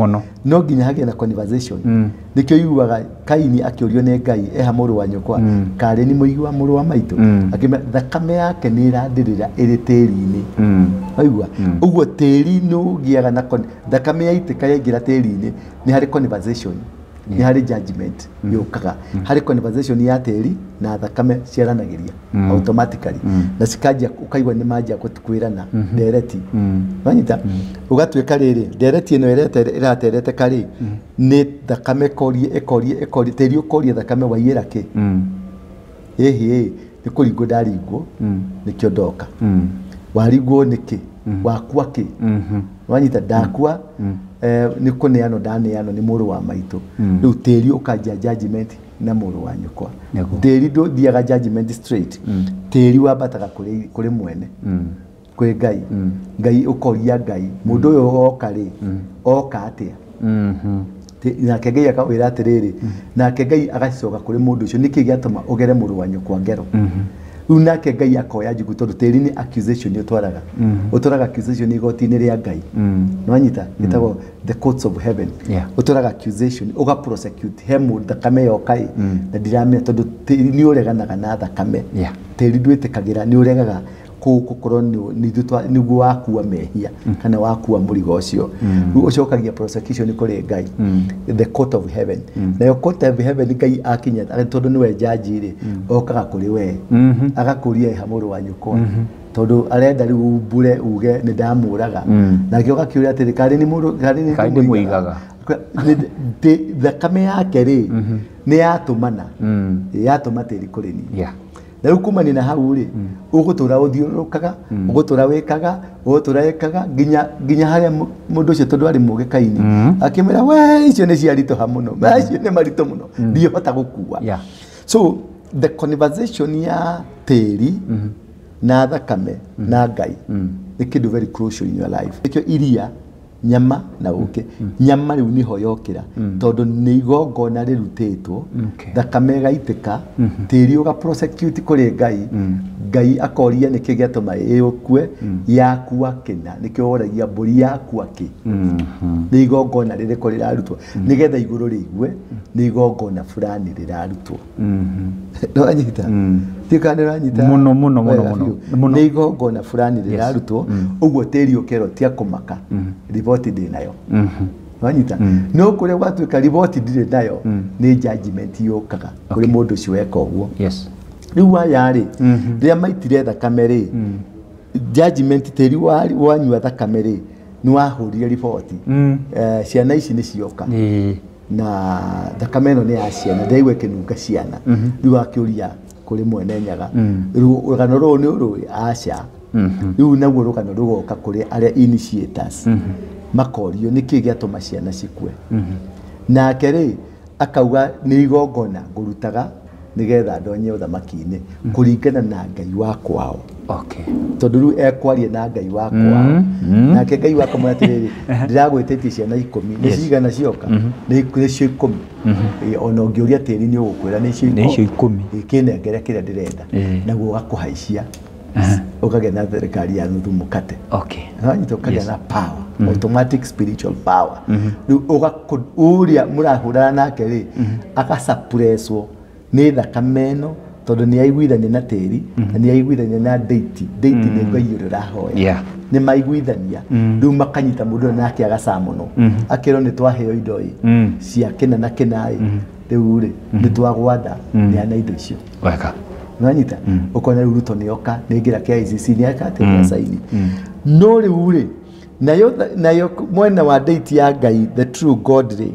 Speaker 1: no nginya hagie na conversation nikio yuaga Kaini akiorio ne Ngai eha muru wa nyokwa kare ni muigwa muru wa maitu akime thakame yake ni irandirira iri tiri-ini aigwa uguo tiri no giaga na thakame yaitika yaingira tiri-ini ni hari conversation ni hari judgment yukaga hari conversation ya tiri na thakame ciaranagiria automatically na sikaja ukaigwa ni maji akutukwirana direct wanyita ugatweka riri direct ino iraterete kari ni thakame ekorie tiri ukorie thakame waiyera ki ehe ni kuringo ndaringo nikio ndoka waringo niki wakua ki wanyita ndakua ni kuneano ndaneano ni muru wa maitu riu tiri ukaja judgment na muru wa nyukwa tiri ndo thiaga judgment straight tiri wambataga kuri mwene kuri Ngai ukoria Ngai mundu uyu oka ri oka atia na Ngai akawira atiriri na Ngai agacoka kuri mundu ucio niki giatuma ugere muru wa nyukwa ngero unake Ngai akoya njugu tondu tiri ni accusation utwaraga accusation igoti-ini ria Ngai nwanyita gitagwo the courts of heaven utwaraga accusation uga prosecute hemu thakame yokai na ndiramenya tondu tiri ni ureganaga na thakame tiri ndwitikagira ni uregaga kukorwo ni wakua mehia kana wakua murigo ucio ucokagia prosecution kuri Ngai the court of heaven na court of heaven Ngai akinya tondu niwe judge ri okaga kuri we agakuria hamuru wa nyukwa tondu arenda riu mbure uge ni ndamuraga na gioka kiuria atiri kari ni muru kari ni muigaga thakame yake ri ni yatumana yatuma tiri kuri ni na ukumani na hau ri ugutura uthiurukaga ugutura wikaga ugutura ekaga ginya haria mundu ucio tondu ari muge Kaini akimera we icio ni ciarito hamuno icio ni marito muno ndio hota gukua so the conversation ya tiri na thakame na Ngai ni kindu very crucial in your life ikio iria nyama na uke nyama riu niho yokira tondu ni igongona rirutitwo thakame gaitika tiri uga prosecute kuri Ngai akoria niki giatuma iukue yakua kina nikio woragia mburi yakua ki ni igongona ririko rirarutwo nigetha iguru riigwe ni igongona fulani rirarutwo ndonyita tikane ranyita muno ni igongona fulani rirarutwo uguo tiri ukero tia kumaka report ndi nayo wanyita no kure watwika report ndi nayo ni judgment yokaga kuri mundu ucio weka uguo riu wayari ria maitire thakame ri judgment tiri wanyua thakame ri ni wahurire report ciana ici ni cioka na thakame no ni ya ciana ndaigwe kinunga ciana riu akiuria kuri mwene nyaga riu rugano ru ni uru aca riu naguo rugano rugoka kuri aria initiators makorio niki giatuma ciana cikue nake ri akauga ni igongona ngurutaga nigetha ndonye uthamaki-ini kuringana na Ngai wakwao tondu riu ekwaria na Ngai wakwao nake Ngai wakamwira atiriri ndiragwititie ciana 10 ni cigana cioka ni cio 10 ona ungiuria tiri ni ugukwira ni cio 10 ikinengere kiria ndirenda naguo ugakuhaicia ukagĩa na thirikari ya nuthu mukate nanyita ukagĩa na power automatic spiritual power uria murahurana nake ri akasuppresswo ni thakame ĩno tondu ni aiguithania na tiri na ni aiguithania na date ni ngai uri rahoya ni maiguithania riu makanyita mundu nake agacamono akiro ni twaheo indo cia kena na kenai riu ri ni twagwatha ni ana indo icio
Speaker 2: weka
Speaker 1: nwanyita ukona riu Ruto ni oka ni ngira KICC ni akate saini no riu ri nayo mwena wa date ya ngai the true God ri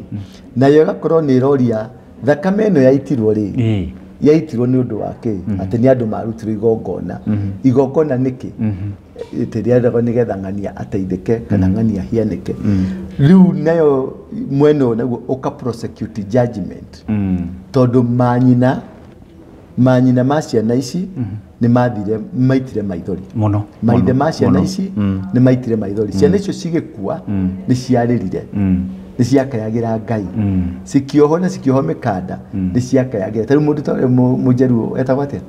Speaker 1: nayo gakorwo ni roria thakame ino yaitirwo ri yaitirwo ni undu wake ati ni andu marutirwo igongona niki itiria nigetha ng'ania ateithike kana ng'ania hianike riu nayo mweno naguo uka prosecute judgment tondu manyina ma ciana ici ni mathire maitire maithori
Speaker 2: muno
Speaker 1: maithe ma ciana ici ni maitire maithori ciana icio cigikua ni ciaririre ni ciakayagira ngai cikioho na cikioho mikanda ni ciakayagira tari mundu ta mujeru etagwo atia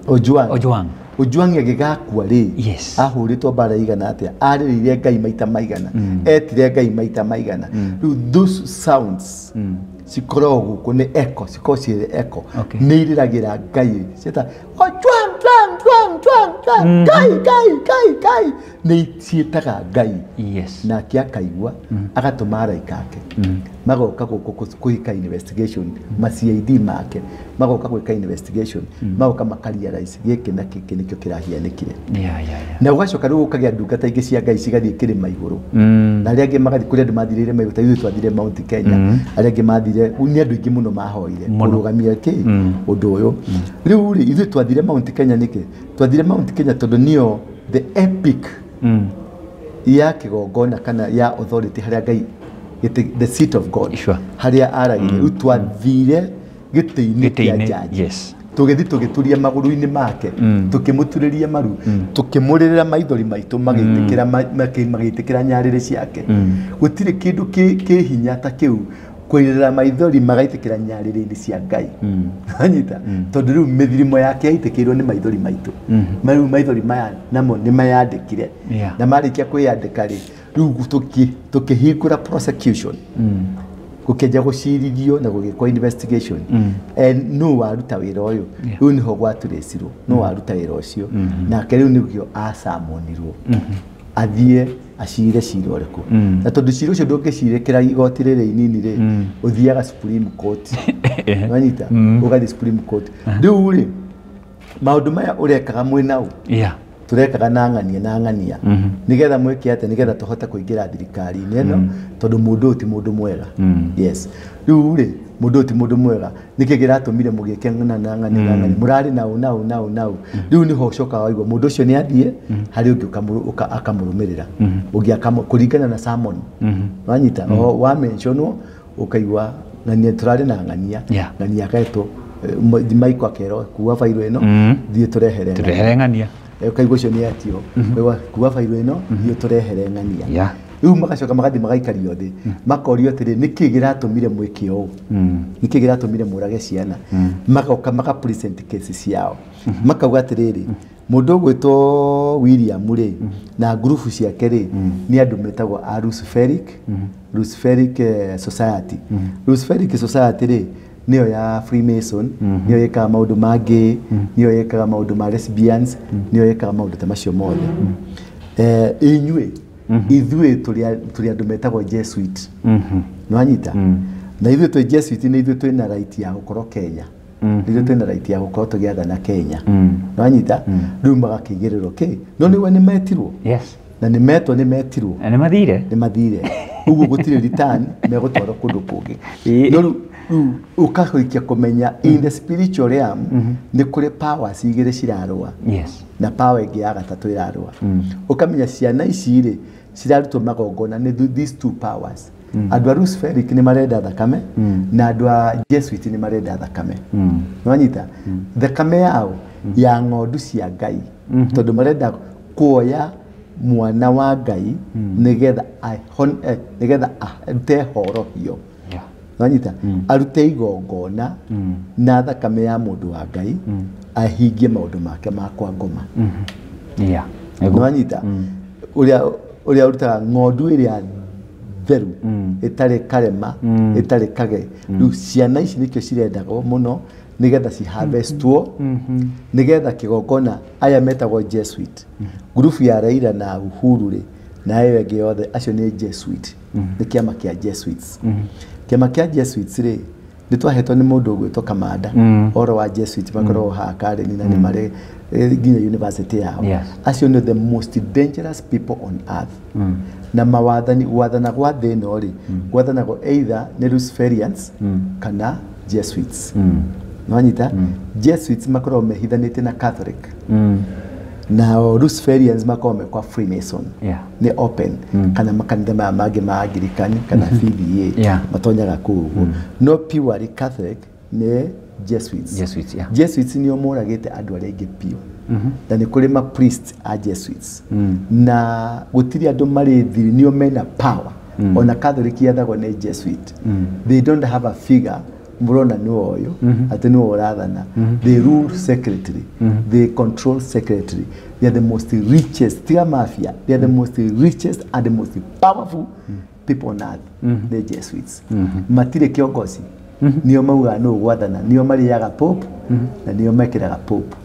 Speaker 1: Ojwang agigakua ri ahuritwo bara igana atia ariririe ngai maita maigana etire ngai maita maigana those sounds sikoro guko ni echo sikosi echo ni iriragira ngai cita Ojwang kai ni ciitaga ngai na kiakaigua agatuma araika ake magoka kuhika investigation ma-CID make magoka gwika investigation magoka makaria rais giki na kiki nikio kirahianikire na ugacoka riu ukagia ndungata ingi cia ngai cigathie kirima iguru na aria angi magathi kuria andu mathirire maiguta ithu twathire Mount Kenya aria angi mathire ni andu ingi muno mahoire kurugamia ki undu uyu riu ri ithu twathire Mount Kenya niki twathire Mount Kenya tondu nio the epic ya kigongona kana ya authority haria ngai the seat of God haria aragire utwathire giti-ini kia jaji tugithi tugituria maguru-ini make tukimuturiria maru tukimuririra maithori maitu magiitikira nyarire ciake gutire kindu ki hinya ta kiu kwirira maithori magaitikira nyarire-ini cia ngai anyita tondu riu mithirimo yake yaitikirwo ni maithori maitu maru maithori maya namo ni mayandikire na marikia kwiyandika ri riu tukihingura prosecution gukenja gucirithio na gugikwa investigation no waruta wira uyu riu niho gwaturecirwo no waruta wira ucio nake riu nigio acamonirwo athie acire cira uriku na tondu cira ucio ndungicirekera igoti riri inini ri uthiaga Supreme Court wanyita ugathi Supreme Court riu ri maundu maya urekaga mwinau turekaga na ng'ania nigetha mweke ate nigetha tuhota kuingira thirikari neno tondu mundu ti mundu mwega yes riu ri mundu ti mundu mwega nikigira tumire mugike ng'ania murari nau riu ni hocoka waigwa mundu ucio ni athie hari ungi akamurumirira ungi kuringana na sermon wanyita wa mentionwo ukaigwa ng'ania turari na ng'ania kaeto maiko akero kuwa fairo ino thie turehere
Speaker 2: ng'ania
Speaker 1: ukaigwa cio ni atio kuwa fairo ino thie turehere ng'ania riu magacoka magathi magaikario thi makorio atiri niki giratumire mwiki o niki giratumire murage ciana magoka present cases ciao makauga atiriri mundu gwitwo William ri na group ciake ri ni andu metagwo a Luciferic Society Luciferic Society ri niyo ya Freemason niyo yekaga maundu mangi niyo yekaga maundu ma lesbians niyo yekaga maundu ta macio mothe inyue ithuĩ tũrĩ andũ metagwo Jesuit nwanyita na ithuĩ twĩ Jesuit ni ithuĩ twĩ na right ya gũkorwo Kenya ithuĩ twĩ na right ya gũkorwo tũgĩathana Kenya nwanyita rĩu magakĩigĩrĩrwo no nĩwe nĩ metirwo na nĩ metwo nĩ metirwo nĩ mathire ũguo gũtirĩ return megũtwarwo kũndũ kũngĩ no ukahoikia kumenya in the spiritual realm ni kuri powers igire cirarwa na power ingi ya gatatu irarwa ukamenya ciana ici ri cirarutwo magongona ni these two powers andu a Luciferic ni marenda thakame na andu a Jesuit ni marenda thakame nwanyita thakame yao ya ng'ondu cia ngai tondu marenda kuoya mwana wa ngai nigetha arute horohio nwanyita arute igongona na thakame ya mundu wa ngai ahingie maundu make makwa ngoma nwanyita uria urutaga ng'ondu iria theru itari karema itari kage riu ciana ici nikio cirendagwo muno nigetha ci harvestwo nigetha kigongona aya metagwo Jesuit group ya Raila na Uhuru ri na ayo ege yothe acio ni Jesuit ni kiama kia Jesuits kiama kia Jesuits ri ni twahetwo ni mundu gwitwo Kamanda oro wa Jesuit makoro ha Karen na ni mare ginya university yao acio ni the most dangerous people on earth na wathana gwa thino ri wathana go either ni Luciferians kana Jesuits nwanyita Jesuits makoro mehithanite na Catholic na Luciferians makome kwa Freemason ni open kana makanitha ma mage ma Anglican kana FBA matonyaga kuguo no purely Catholic ni Jesuits ni omoragite andu arenge pio na ni kuri ma priests a Jesuits na gutiri andu mari thiri ni omena power ona Catholic yathagwo ni Jesuit they don't have a figure murona ni oyo ati ni orathana they rule secretly they control secretly they are the most richest tiga mafia they are the most richest and the most powerful people on earth the Jesuits matire kiongozi niyo mauga no gwathana niyo mariaga pope na niyo mekiraga pope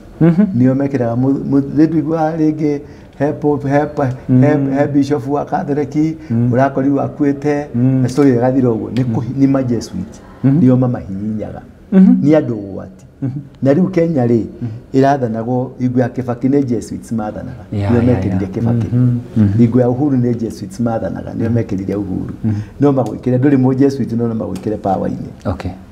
Speaker 1: niyo mekiraga muthu igwa ringi he pope he bishop wa Catholic urakori wakwete na story gathira uguo ni ma Jesuit niyo mamahinyaga ni andu gwati na riu Kenya ri irathanagwo igwe ya Kibaki ni Jesuits mathanaga niyo mekirire Kibaki igwe ya Uhuru ni Jesuits mathanaga niyo mekirire Uhuru no magwikire nduri mu Jesuit no magwikire power ini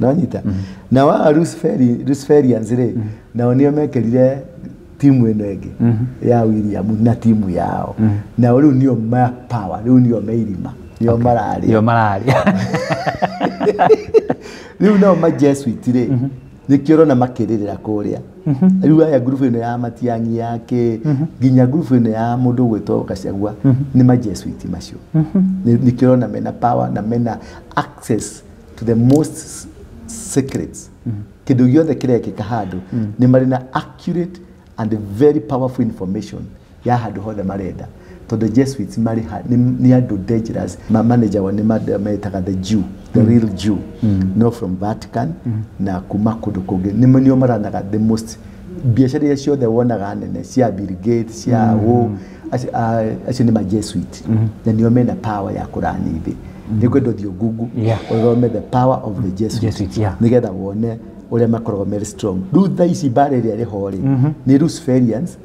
Speaker 1: no nyita na wa Luciferians ri na niyo mekirire timu eno ege ya William na timu yao na riu niyo ma power riu niyo meirima niyo marari riu no ma Jesuit ri nikiro na makiririra kuria riu aya group ino ya Matiang'i yake ginya group ino ya mundu gwitwo Gachagua ni ma Jesuit macio nikiro na mena power na mena access to the most secrets kidu giothe kirekika handu ni mari na accurate and very powerful information ya handu hothe marenda to the Jesuits mari ni andu dangerous manager wa ni metaga the Jew the real Jew no from Vatican na kuma kundu kungi ni manio maranaga the most biashara ya ciothe wonaga nene cia Bill Gates cia acio ni ma Jesuit na nio mena power ya kurani thi ni kwendo thio Google urome the power of the Jesuits nigetha wone uria makorogo very strong riu tha ici bare ria rihori ni Luciferians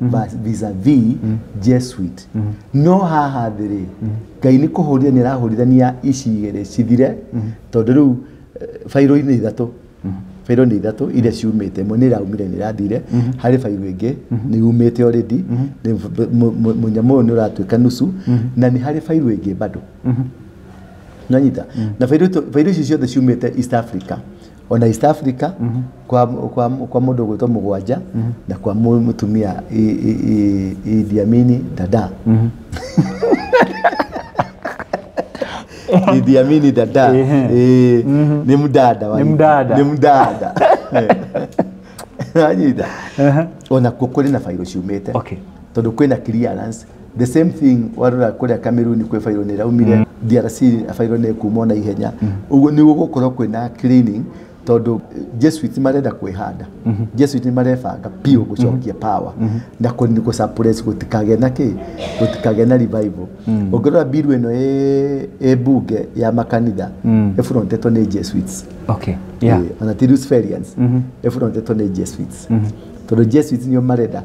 Speaker 1: vis-a-vis Jesuit no haha thiri Ngai ni kuhuria ni rahurithania ici igere cithire tondu riu fairo ni ithatu fairo ni ithatu iria ciumite mo ni raumire ni rathire hari fairo ingi ni umite already ni munyamo ni uratuika nusu na ni hari fairo ingi bado nanyita na fairo ici ciothe ciumite East Africa ona East Africa kwa mundu gwitwo Mugwanja na kwa mutumia Idi Amin Dada Idi Amin Dada ni mudada nanyita ona kukuri na fairo ciumite tondu kwina clearance the same thing warura kuria Cameroon kwe fairo ni raumire DRC fairo ni kumona ihenya uguo ni gukorwo kwina cleaning tondu Jesuit marenda kwihanda Jesuit marefanga pio gucokia power na ko suppress gutikage na revival ogora biru eno bunge ya makanitha efronteto ni Jesuits ana Luciferians efronteto ni Jesuits tondu Jesuits ni marenda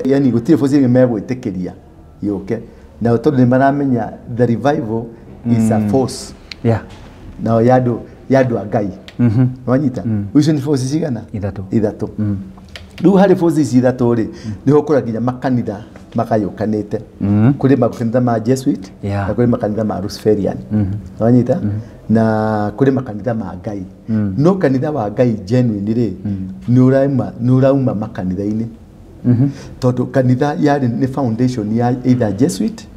Speaker 1: yani gutire fosi megwitikiria yoke na tondu ni maramenya the revival is a force na yado agai wanyita ucio ni forces cigana ithatu riu hari forces ithatu ri niho kuraginya makanitha makayukanite kuri makanitha ma Jesuit na kuri makanitha ma Luciferian wanyita na kuri makanitha ma Ngai no kanitha wa Ngai genuine ri ni urauma makanitha-ini tondu kanitha yari ni foundation ya either Jesuit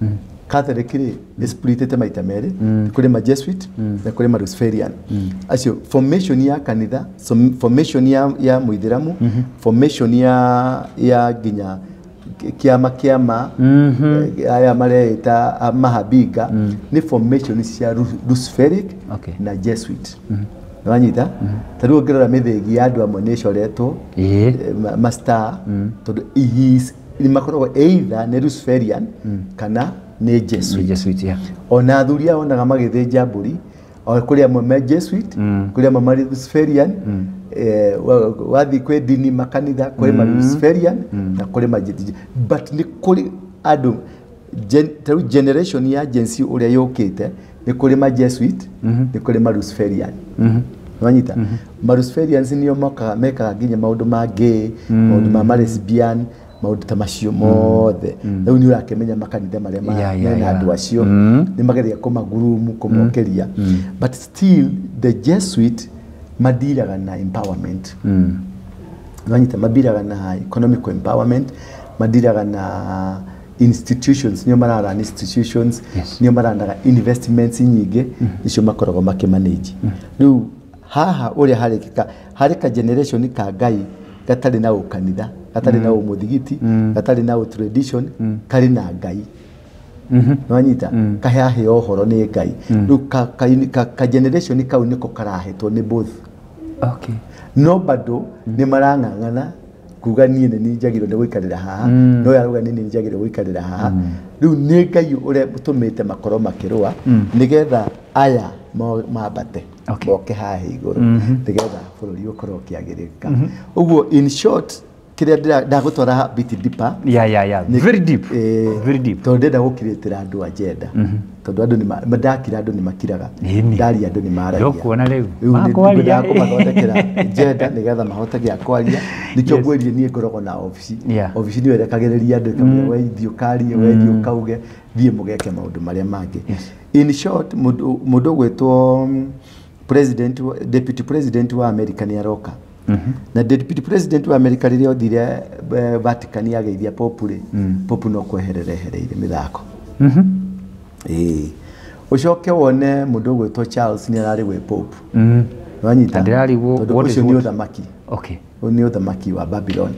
Speaker 1: Catholic ri splitete maita meri kuri ma Jesuit na kuri ma Luciferian acio formation ya kanitha formation ya muithiramu formation ya ginya kiama aya mareta mahabinga ni formation cia Luciferic na Jesuit Wanyita tariu ngerora mithegi ya andu amwe ni coretwo master tondu ni makoragwo either ni Luciferian kana ni Jesuit ona athuria onaga magithinja mburi o kuri amwe me Jesuit kuri amwe mari Luciferian wathi kwe dini makanitha kuri ma Luciferian na kuri ma but ni kuri andu generation ya Gen Z uria yukite ni kuri ma Jesuit ni kuri ma Luciferian wanyita ma Luciferians nio mekaga nginya maundu ma gay maundu ma lesbian maundu ta macio mothe riu ni urakemenya makanitha maria mena andu acio ni mageria kumagurumu kumokeria but still the Jesuit madiraga na empowerment wanyita mabiraga na economic empowerment madiraga na institutions nio marara institutions nio maranda investments nyingi nicio makoragwo makimanage riu haha uria harika generation ka ngai gatari na ukanitha gatari na umuthigiti gatari na tradition kari na ngai wanyita kaheahe ohoro ni ngai riu ka generation kau niko karahetwo ni both no bado ni marang'ang'ana kuga nie ni njagiro ni guikarira haha no yaruga ni njagiro guikarira haha riu ni ngai uria utumite makoro makirua nigetha aya mabate boke haha iguru nigetha bururi ukorwo kiagirika uguo in short kiria ndagutwara bit deeper
Speaker 2: very deep
Speaker 1: tondu ndenda gukiritira andu agenda tondu andu ni madakira andu ni makiraga ndari andu ni maragia
Speaker 2: yokuona riu
Speaker 1: makwaria kumathondekera agenda nigetha mahote gya kwaria nikyo ngwerie nie ngorogo na office ni werekagiriria andu kamwe weithio kari weithio kauge thie mugeke maundu maria mangi in short mundu gwetwo deputy president wa America ni aroka na deputy president wa America riria othire Vatican yageithia pope pope no kwehererehereire mithako ucoke wone mundu gwetwo Charles ni arari we pope wanyita ucio ni uthamaki ni uthamaki wa Babylon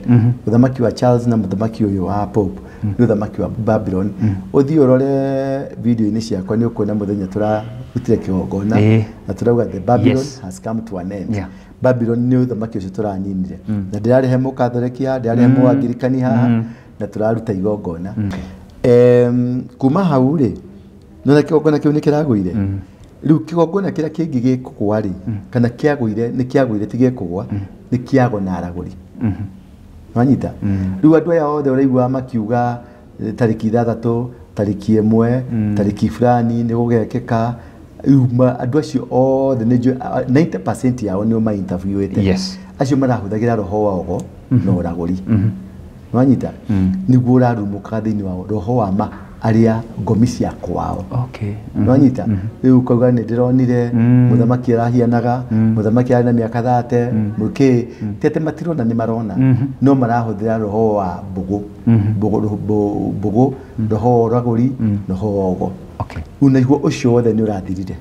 Speaker 1: uthamaki wa Charles na muthamaki uyu wa pope ni uthamaki wa Babylon uthi urore video ini ciakwa ni ukuona muthenya turarutire kigongona na turauga the Babylon has come to an end Babylon ni uthamaki ucio turaninire na ndirarehe mukatholekia ndirarehe muangirikani haha na turaruta igongona kuma hau ri nona kigongona kiu ni kiragwire riu kigongona kiria kingi gikugwa ri kana kiagwire tige kugwa ni kiago na araguri wanyita riu andu aya othe uraigua makiuga tariki 3 tariki 1 tariki fulani ni gugekeka andu acio othe ni 90% yao ni ma interviewete acio marahuthagira roho wao no uraguri wanyita niguo urarumuka thiini wa roho wa ma aria ngomi cia kwao wanyita riu kauga ni ndironire muthamaki arahianaga muthamaki ari na miaka 30 muki tete matirona ni marona no marahuthira roho wa bugu roho raguri roho ogo unaiguo ucio wothe ni urathirire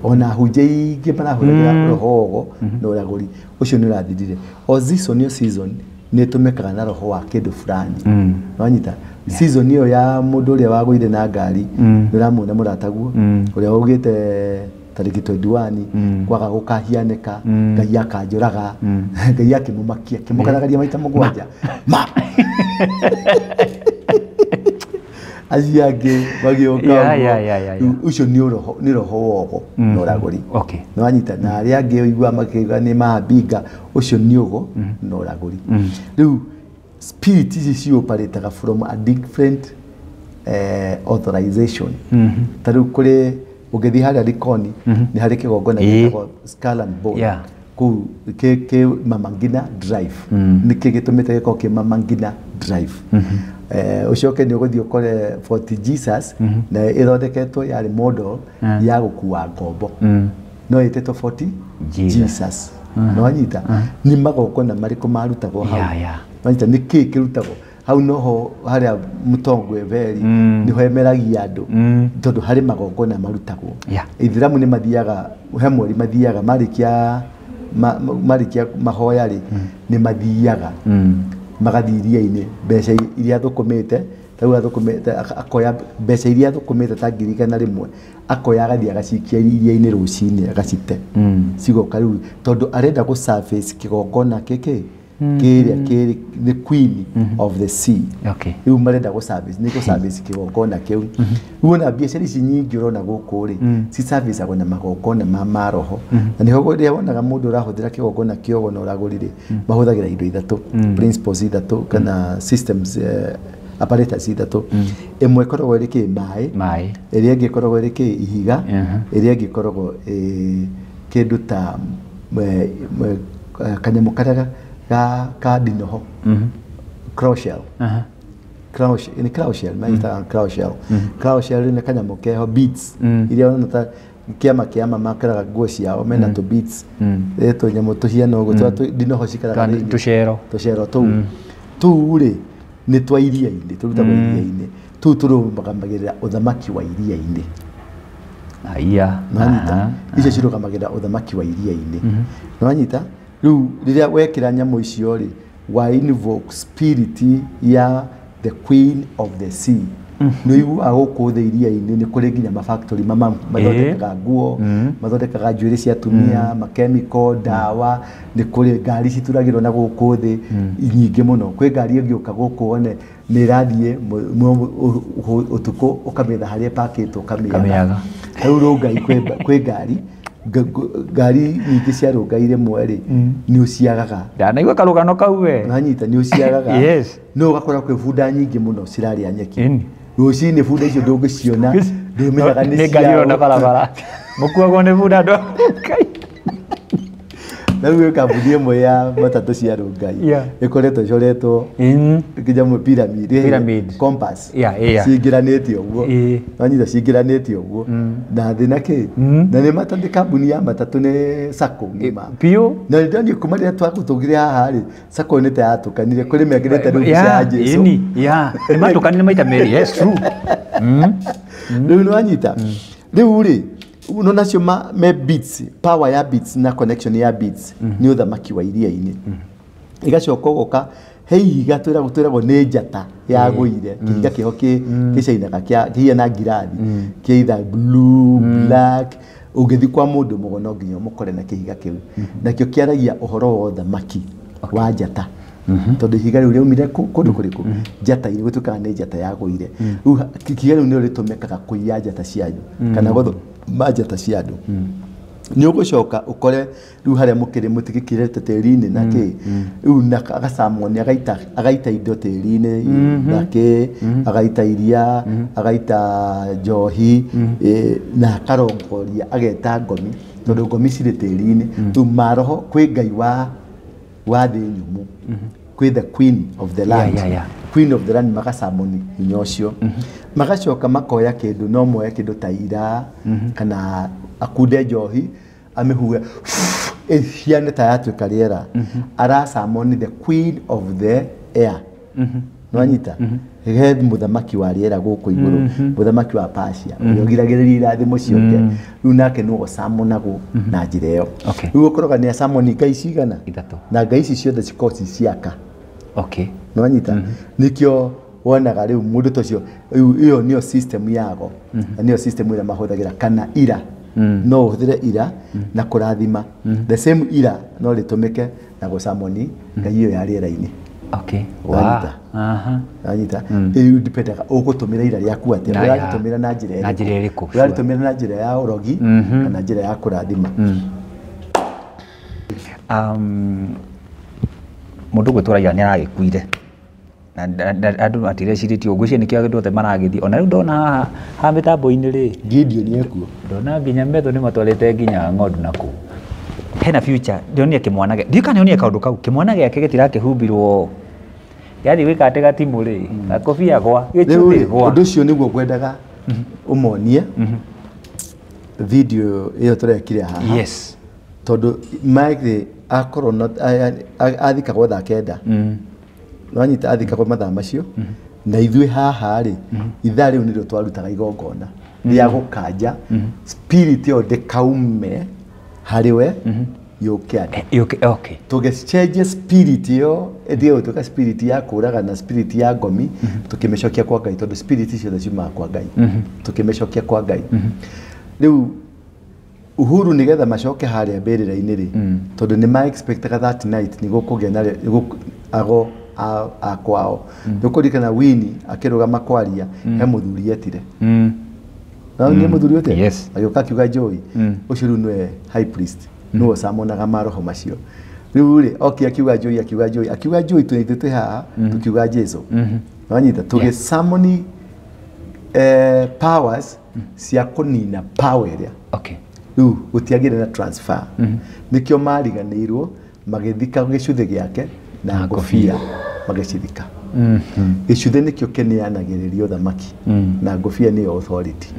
Speaker 1: ona hunje ingi marahuthira roho ogo no uraguri ucio ni urathirire o season ni tumekaga na roho wa kindu fulani wanyita season iyo ya mundu uria wagwire na ngari niramuna murataguo uria ugite tariki 21 kwaga gukahianika ngai akanjuraga ngai akimumakia kimukanagaria maita mugwanja aziage bagioka ucio ni roho wogo no raguri no anyita na aria angi igua makiga ni mahabinga ucio ni ugo no raguri riu spirit is operating from a different authorization tariu kuri ugethi haria Likoni ni hari kigongona gitagwo Skull and Bone ku ke Mamangina Drive niki gitumite giko ke Mamangina Drive ucoke ni uguthio kore Fort Jesus na ithondeketwo yari model ya gukua ngombo no itetwo Fort Jesus no anyita ni magongona mariko marutagwo hau wanyita niki kirutagwo hau noho haria mutongwe veri niho emeragia andu tondu hari magongona marutagwo Ithiramu ni mathiaga he mweri mathiaga marikia mahoya ri ni mathiaga magathiria-ini mbeca iria thukumite rĩu athukumĩte akoya mbeca iria athukumĩte ta ngiri igana rĩmwe akoya agathii agacikia iria-inĩ rũcinĩ agacite cigoka rĩu tondũ arenda gũ surface kĩgongona kĩrĩa the queen of the sea. Rĩu marenda gũ service nĩ gũ service kĩgongona kĩu. Rĩu na biacara ici nyingĩ ũrona gũkũ rĩ ci service agona magongona ma maroho. Na nĩho rĩrĩa wonaga mũndũ ũrahũthĩra kĩgongona kĩogo na ũragũrire mahũthagĩra indo ithatũ, principles ithatũ kana systems apparatus ithatũ. Ĩmwe ĩkoragwo ĩrĩ maĩ, ĩrĩa ĩngĩ ĩkoragwo ĩrĩ ihiga, ĩrĩa ĩngĩ ĩkoragwo kĩndũ ta kanyamũ karĩa ka ndinoho, crow shell. Crow shell, maita crow shell. Crow shell nĩ kanyamũ keho beads iria ona ta kĩama makaraga nguo ciao mena tu beads tũnyamũ tũhiana ũguo twa ndinoho cikaraga tũcero tũu rĩ nĩ twa iria-inĩ tũrutagwo iria-inĩ tũu tũrũgamagĩrĩra ũthamaki wa iria-inĩ. Icio cirũgamagĩrĩra ũthamaki wa iria-inĩ. Nĩwanyita rĩu rĩrĩa wekĩra nyamũ icio rĩ wa invoke spirit ya the queen of the sea. Nĩ iguaga gũkũ thĩ iria-inĩ nĩ kũrĩ nginya mafactory mathondekaga nguo, mathondekaga njuĩrĩ cia atumia, makemiko, ndawa, nĩ kũrĩ ngari cituragĩrwo na gũkũ thĩ nyingĩ mũno. Kwĩ ngari ĩngĩũka gũkũ one nĩ ĩrathiĩ ũtukũ ũkamĩetha harĩa ĩpakĩtwo ũkamĩaga. Rĩu rũngai kwĩ ngari nyingĩ cia rũngai rĩmwe rĩ nĩ ũciagaga.
Speaker 2: Ndanaigua karũgano kau we.
Speaker 1: Nanyita nĩ ũciagaga. No ũgakora kwĩ bunda nyingĩ mũno cirarĩa nyeki. Rũcinĩ bunda icio ndũngĩciona ndũmenyaga nĩ
Speaker 2: ciao na barabara mũkuagwo nĩ bunda ndo.
Speaker 1: Rĩu kambuni ĩmwe ya matatũ cia rũngai ĩkoretwo ĩcoretwo kĩnyamũ pyramid compass cingĩranĩte ũguo. Nanyita cingĩranĩte ũguo na thĩ na kĩ na nĩ matatũ kambuni ya matatũ nĩ sacco ngima
Speaker 2: piũ
Speaker 1: na ndio kuma rĩrĩa twagũtũgire haha rĩ sacco nĩ ta yatũkanire kũrĩ mĩakĩrĩte rũbica ya Jesũ
Speaker 2: nĩ matũkanire maita merĩ. Yes true.
Speaker 1: Rĩu nĩwanyita rĩu rĩ uno nacio me beats power ya beats na connection ya beats ni ũthamaki wa iria-inĩ. Igacoka ũgoka heiga twĩragwo nĩ njata yagũire kĩhiga kĩho kĩcainaga kĩhiana ngirathi kĩ either blue black ũngĩthi kwa mũndũ mũgo no nginya mũkore na kĩhiga kĩu nakĩo kĩaragia ũhoro wa ũthamaki wa njata. Tondũ ihiga rĩu rĩaumire kũndũ kũrĩkũ njata ĩrĩ gũtuĩkaga nĩ njata yagũire. Rĩu ihiga rĩu nĩrĩo rĩtũmĩkaga kũiya njata cianyu kana gũthoma njata cia andũ. Nĩ ũgũcoka ũkore rĩu harĩa mũkĩrĩ mũtigĩkĩrĩte tĩri-inĩ na kĩ rĩu na agacamoni agaita indo tĩri-inĩ na kĩ agaita iria agaita njohi na akarongoria ageta ngomi tondũ ngomi cirĩ tĩri-inĩ. Rĩu maroho kwĩ ngai wa thĩ nyũmũ kwĩ the queen of the land. Queen of the land magacamoni hinya ũcio magacoka makoya kĩndũ no moya kĩndũ ta ira kana akunde njohi amĩhuhe ĩhiane ta yatuĩka rĩera aracamoni the queen of the air. Nĩwanyita he mũthamaki wa rĩera gũkũ igũrũ mũthamaki wa Persia ũrĩa ũgiragĩrĩria irathimo ciothe rĩu nake nĩ ũgũcamonagwo na njĩra ĩyo. Rĩu ũkoraga nĩ acamoni ngai cigana na ngai ici ciothe cikoragwo ci ciaka. Nĩwanyita nĩkĩo wonaga rĩu mũndũ tocio ĩyo nĩyo system yago na nĩyo system ĩrĩa mahũthagĩra kana ira no ũhũthĩre ira na kũrathima the same ira no rĩtũmĩke na gũcamoni ngai ĩyo ya rĩera-inĩ. Nanyita rĩu ndipendaga ũgũtũmĩra ira rĩaku atĩa ũrarĩtũmĩra na njĩra ĩrĩkũ ũrarĩtũmĩra na njĩra ya ũrogi kana njĩra ya kũrathima.
Speaker 2: Mũndũ gwĩtũragia nĩ aragĩkuire na andũ matirecirie ũguo cio nĩkĩo andũ othe maragĩthiĩ. Ona rĩu ndona haha mĩtambo-inĩ rĩ
Speaker 1: Gideon nĩekuo
Speaker 2: ndona nginya metho nĩ matwarĩte nginya ng'ondu nakũu. Hena future ndionire kĩmwana gĩake ndiũĩ kana nĩonire kaũndũ kau kĩmwana gĩake gĩtirakĩhumbirwo yaani wĩkate gatimũ rĩ gakobia gwa gĩcuthĩ gwa.
Speaker 1: Ũndũ ũcio nĩguo ngwendaga ũmonie video ĩyo tũrekire haha.
Speaker 2: Yes.
Speaker 1: Tondũ Mike akorwo athikagwo thaa kenda nĩwanyita athikagwo mathaa macio na ithuĩ haha rĩ ithaa rĩu nĩrĩo twarutaga igongona rĩa gũkanja spirit ĩyo ndĩkaume harĩ we yoke
Speaker 2: okay
Speaker 1: tugechange spirit yo ndio tuka spirit ya kuraga na spirit ya ngomi tukimecokia kwa Ngai tondu spirit icio ciumaga kwa Ngai tukimecokia kwa Ngai riu Uhuru nigetha macoke haria mbirira-ini ri tondu ni ma expectaga that night ni gukugia na ago akwao nukurikana Winnie akirugama kwaria he muthuri etire ni muthuri ote
Speaker 2: yes
Speaker 1: ayoka kiuga Joy ucio riu nwe high priest no samonaga maroho macio riu ri okay akiuga Joy twithite haha tukiuga Jesu wanyita tuge summon powers cia kunina power iria
Speaker 2: okay
Speaker 1: riu gutiagire na transfer nikio mariganirwo magithika gicuthe giake na ngofia magicithika gicuthe nikio keneanagiririo thamaki na ngofia ni authority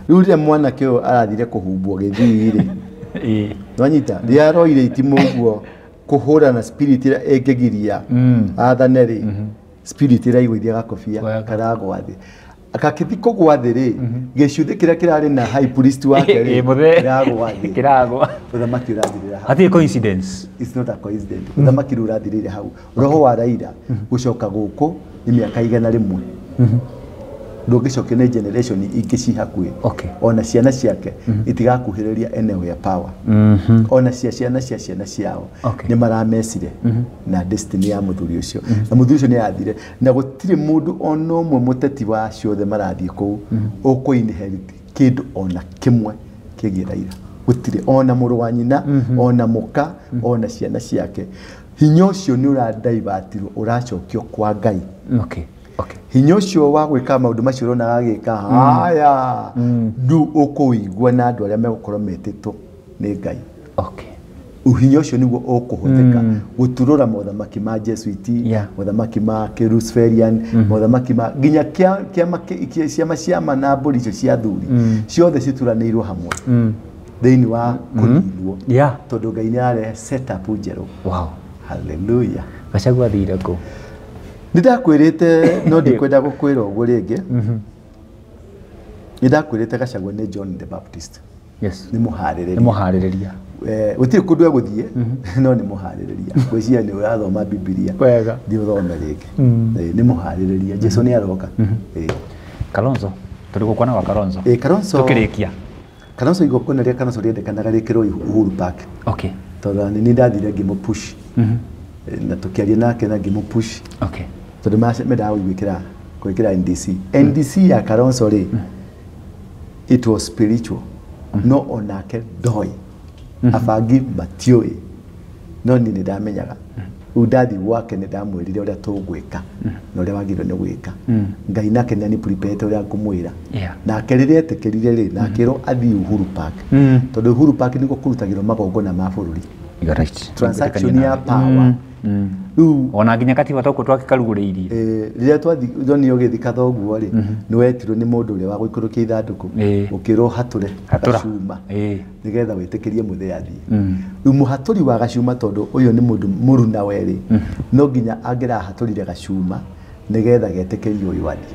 Speaker 1: riu ria mwana kio arathire kuhumbwo githiri wanyita ria roire itimo uguo kuhura na spirit ira engegiria athane ri spirit ira igwithia gakofia karagwa thi akakithiko gwathiri gicuthe kiria kirari na high priest wake ri kiragwa thamaki urathirira
Speaker 2: ati coincidence
Speaker 1: it's not a coincidence thamaki urathirira hau roho wa Raila gucoka guku ni miaka igana rimwe ndugicoke na generation ingĩ ci hakuhĩ ona ciana ciake itigakuhĩrĩria eneo ya power ona ciana ciao nĩ maramecire na destiny ya muthuri ucio na muthuri ucio nĩ athire na gũtirĩ mũndũ ona ũmwe mũteti wa ciothe marathiĩ kũu ũkũ-inherit kĩndũ ona kĩmwe kĩgiĩ Raila gũtirĩ ona mũrũ wa nyina ona mũka ona ciana ciake hinya ũcio nĩ ũradaivatirwo ũracokio kwa Ngai hinya ũcio wa gwĩka maũndũ macio ũrona agĩka haya ndu ũkũigua na andũ arĩa megũkorwo metĩtwo nĩ Ngai hinya ũcio nĩguo ũkũhũthĩka gũturũra mothamaki ma Jesuiti mothamaki ma Luciferian mothamaki ma nginya ciama cia na mbũri icio cia athuri ciothe cituranĩirwo hamwe thĩinĩ wa kũninwo tondũ Ngai nĩ arehe set up njerũ hallelujah
Speaker 2: Gachagua athire kũ
Speaker 1: Nidakwirite no ndikwenda gukwira uguo ringi nidakwirite Gachagua ni John the Baptist
Speaker 2: ni muhaririria
Speaker 1: utiri kundu eguthie no ni muhaririria gwiciria ni urathoma Biblia
Speaker 2: wega
Speaker 1: ndi uthome ringi ni muhaririria Jesu ni aroka
Speaker 2: Kalonzo turi gukwana wa Kalonzo
Speaker 1: Kalonzo
Speaker 2: tukirikia
Speaker 1: Kalonzo igokona ria Kalonzo riendekanaga rikirwo Uhuru Park tondu ni ndathire ngimu push na tukiaria nake na ngimu push tondu mendaga gwikira NDC ya Kalonzo ri it was spiritual no onake ndoi abangi matioi no ni ndamenyaga udathi wake ni ndamwirire uria tugwika na uria wagirwo ni gwika Ngai nake ni prepare uria ngumwira na akerire etekerire ri na akirwo athi Uhuru Park tondu Uhuru Park niko kurutagirwo magongona ma bururi transaction ya power
Speaker 2: ona nginya katiba toko twakikaruguriirie
Speaker 1: riria twathi thoni ugithika thoguo ri ni wetirwo ni mundu uria wa guikurukia ithanduku ukirwo hature gacuma nigetha witikirie mutheathi riu muhaturi wa gacuma tondu uyu ni mundu muruna weri no nginya angira haturire gacuma nigetha getikirie uyu wathi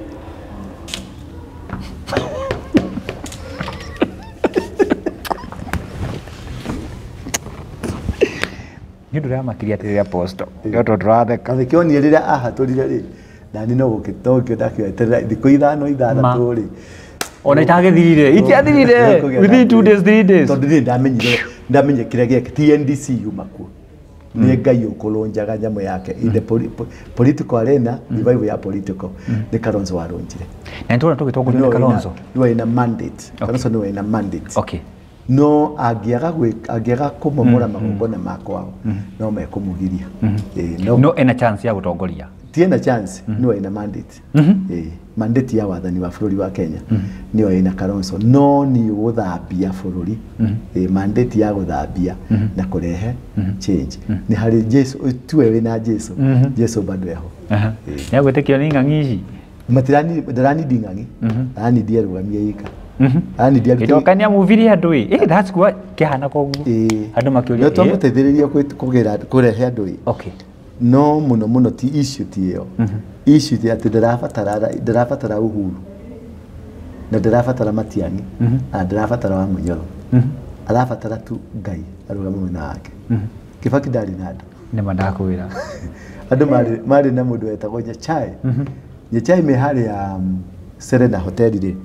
Speaker 2: Ndu ya makiria tiri apostle yoto turatheka
Speaker 1: athikio ni rira ahaturire ri nani no gukitokio ndakweterera thiko ithano ithathatũ ri
Speaker 2: ona itagithirire itiathirire within 2 days 3 days
Speaker 1: tondu ni ndamenye kiria giake TNDC yuma ku ni Ngai ukulonjaga nyamu yake in the political arena revival ya political ni Kalonzo warunjire
Speaker 2: na ndio tugitongorera Kalonzo
Speaker 1: ni ina mandate Kalonzo ni ina mandate no agiaga kumomora magongona makwao no mekumugiria
Speaker 2: no ena chance ya gutongoria
Speaker 1: tiena chance no ina mandate mandate ya wathani wa bururi wa Kenya niyo ina Kalonzo no ni guthambia bururi mandate ya guthambia na kurehe change ni hari Jesu tuwe wina Jesu bado yaho
Speaker 2: ya gwetekio ni ng'ang'i
Speaker 1: matirani dingangi ani dia rugamia ika ani dia
Speaker 2: idokania muviri andu that's what kihana kogu andu makiuria
Speaker 1: no tumuteithiriria kurehe andu no muno ti issue ti yo issue ti ati ndirabatara Uhuru na ndirabatara Matiang'i na ndirabatara wa Munyoro arabatara tu Ngai arugame mwena wake Kibaki ndari na andu
Speaker 2: nĩ mandakwĩra
Speaker 1: andu mari na mundu wetagwo Nyachae Nyachae me hari ya Serena Hotel ri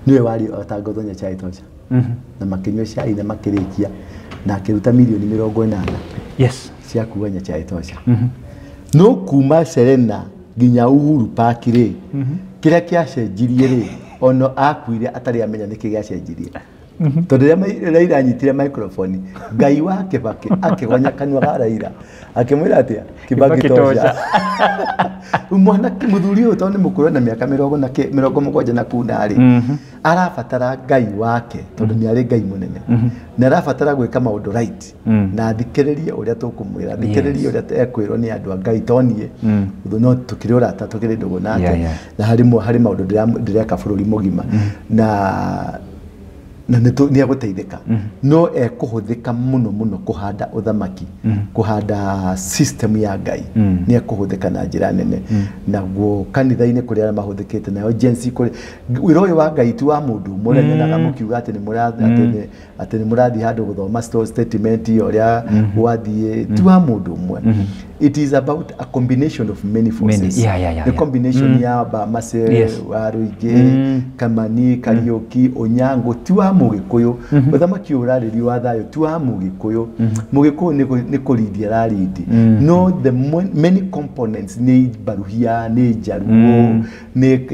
Speaker 1: niwe wari otangatho Nyachae Tosha na makinywa cai na makirikia na akiruta milioni 80
Speaker 2: yes
Speaker 1: cia kuwa Nyachae Tosha no kuma Serena nginya Uhuru Park ri kiria kiacenjirie ri ono akuire atari amenya niki giacenjirie tondu Raila anyitire microphone Ngai wa Kibaki akigonya kanwa ga Raila akimwira atia Kibaki Tosha umwana muthuri uyu tondu mukuru na miaka 70 na kuna ri arabatara Ngai wake tondu ni ari Ngai munene na arabatara gwika maundu right na thikiririe uria tukumwira thikiririe uria ekwirwo ni andu a Ngai tonie no tukiri urata tukiri ndugu nake na hari maundu ndireka bururi mugima na ni aguteithika no ekuhuthika muno kuhanda uthamaki kuhanda system ya Ngai ni ekuhuthika na njira nene naguo kanitha-ini kuri ara mahuthikite nayo agency kuri wiro uyu wa Ngai tu wa mundu murene na mukiuga ati ni murathi handu guthoma statement uria wathie tu wa mundu mwe it is about a combination of many forces the combination ya Bamase Waruige Kamani Kariuki Onyango tu wa Mugikuyu uthamaki urariri wa thayo tu wa Mugikuyu Mugikuyu ni kurithia rarindi no the many components ni baruhia ni jaruo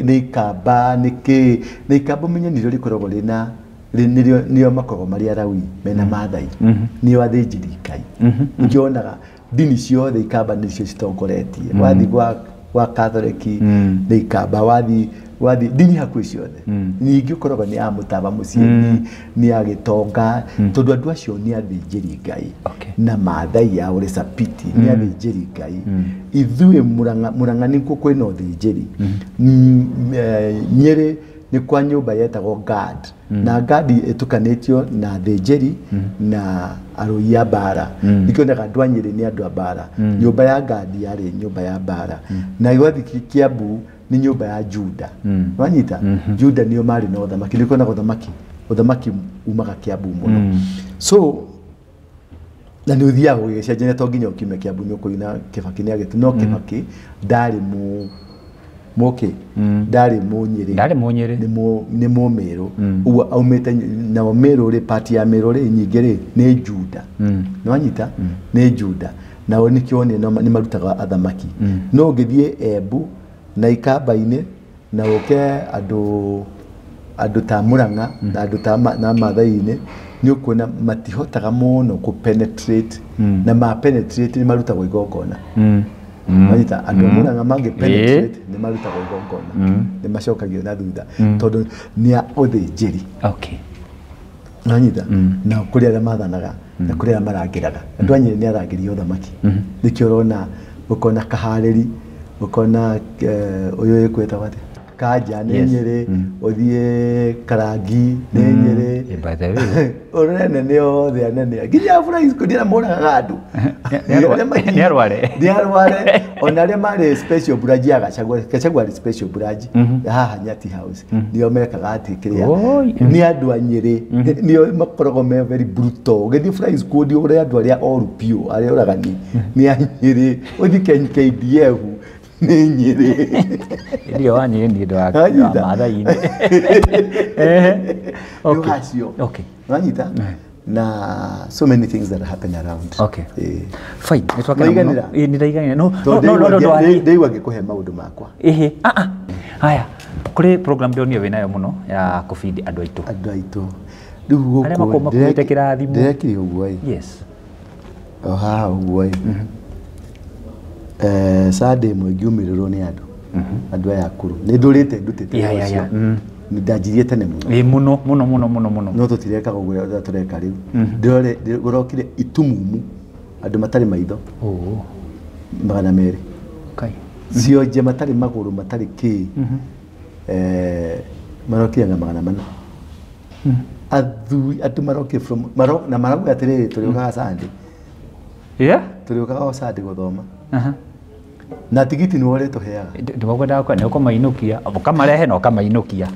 Speaker 1: ni kaba ni kaba menye niro rikoragwo rina niyo makogo maria rawi mena mathai ni wathĩnjĩri Ngai ngionaga dini ciothe ikamba nicio citongoretie wathi gwa Catholic ni ikamba wathi dini hakuhĩ ciothe ningĩ ũkoragwo ni amutaba muciĩ ni agitonga tondu andu acio ni athĩnjĩri Ngai na mathai ya uri sapiti ni athĩnjĩri Ngai ithuĩ Murang'a nĩkuo kwĩna ũthĩnjĩri Nyeri ni kwa nyumba yetagwo God na God itukanitio na thĩnjĩri na arũi a bara nikionaga andu a Nyeri ni andu a bara nyumba ya God yari nyumba ya bara na iwathi Kiambu ni nyumba ya Juda wanyita Juda niyo mari na uthamaki nikona uthamaki umaga Kiambu muno so na ni uthia ugicenjania to nginya ukime Kiambu nyuko ina Kibaki ni agite no Kibaki ndari ndari Nyeri ni Meru uwa aumete na Meru ri party ya Meru ri nyingi ri ni Juda nwanyita ni Juda na oni kione ni marutaga athamaki no ngithie Embu na ikamba-ini na uke andu ta Murang'a na andu ta na mathai-ini ni ukuona matihotaga muno ku penetrate na ma penetrate ni marutagwo igongona Wanyita andu Murang'a mangi penetrate ni marutagwo igongona ni macokagio na thutha tondu ni a uthĩnjĩri wanyita na kuri ara mathanaga na kuri ara marangiraga andu a Nyeri ni arangiri uthamaki nikio urona ukona Kaharĩri ukona uyu ekweta wate Kaja ni Nyeri uthie Karangi ni Nyeri urene ni othe anene nginya Frais kudira Murang'a andu
Speaker 2: ni arware
Speaker 1: ona aria mari special branch ya Gachagua special branch haha Nyati House nio mekaga ati kiria ni andu a Nyeri nio makoragwo me very brutal ngithi Frais kudi uria andu aria oru piu aria uragani ni a Nyeri uthi KDF ni Nyeri
Speaker 2: ndio wa Nyeri ndio wa mathai-ini
Speaker 1: okay wanyita na so many things that happen around
Speaker 2: fine ni ndaiganira no
Speaker 1: ndeigua ngikuhe maundu makwa
Speaker 2: haya kuri program ndionio winayo muno ya kufeed andu aitu
Speaker 1: riu guku
Speaker 2: ndirekire
Speaker 1: uguo
Speaker 2: yes
Speaker 1: oha uguo Sunday imwe ngiumirirwo ni andu aya akuru ni ndurite ndutite ni ndanjirie tene
Speaker 2: muno
Speaker 1: no tutirekaga uguo tureka riu ndore gurokire itumumu andu matari maitho 200 cionje matari maguru matari ki marokire na 400 atu maroke from na marabu atiriri turiukaga Sunday turiukaga Sunday guthoma na tigiti ni wore tuheaga
Speaker 2: ndimogwenda kwa ne ukamainukia ukamarehe no ukamainukia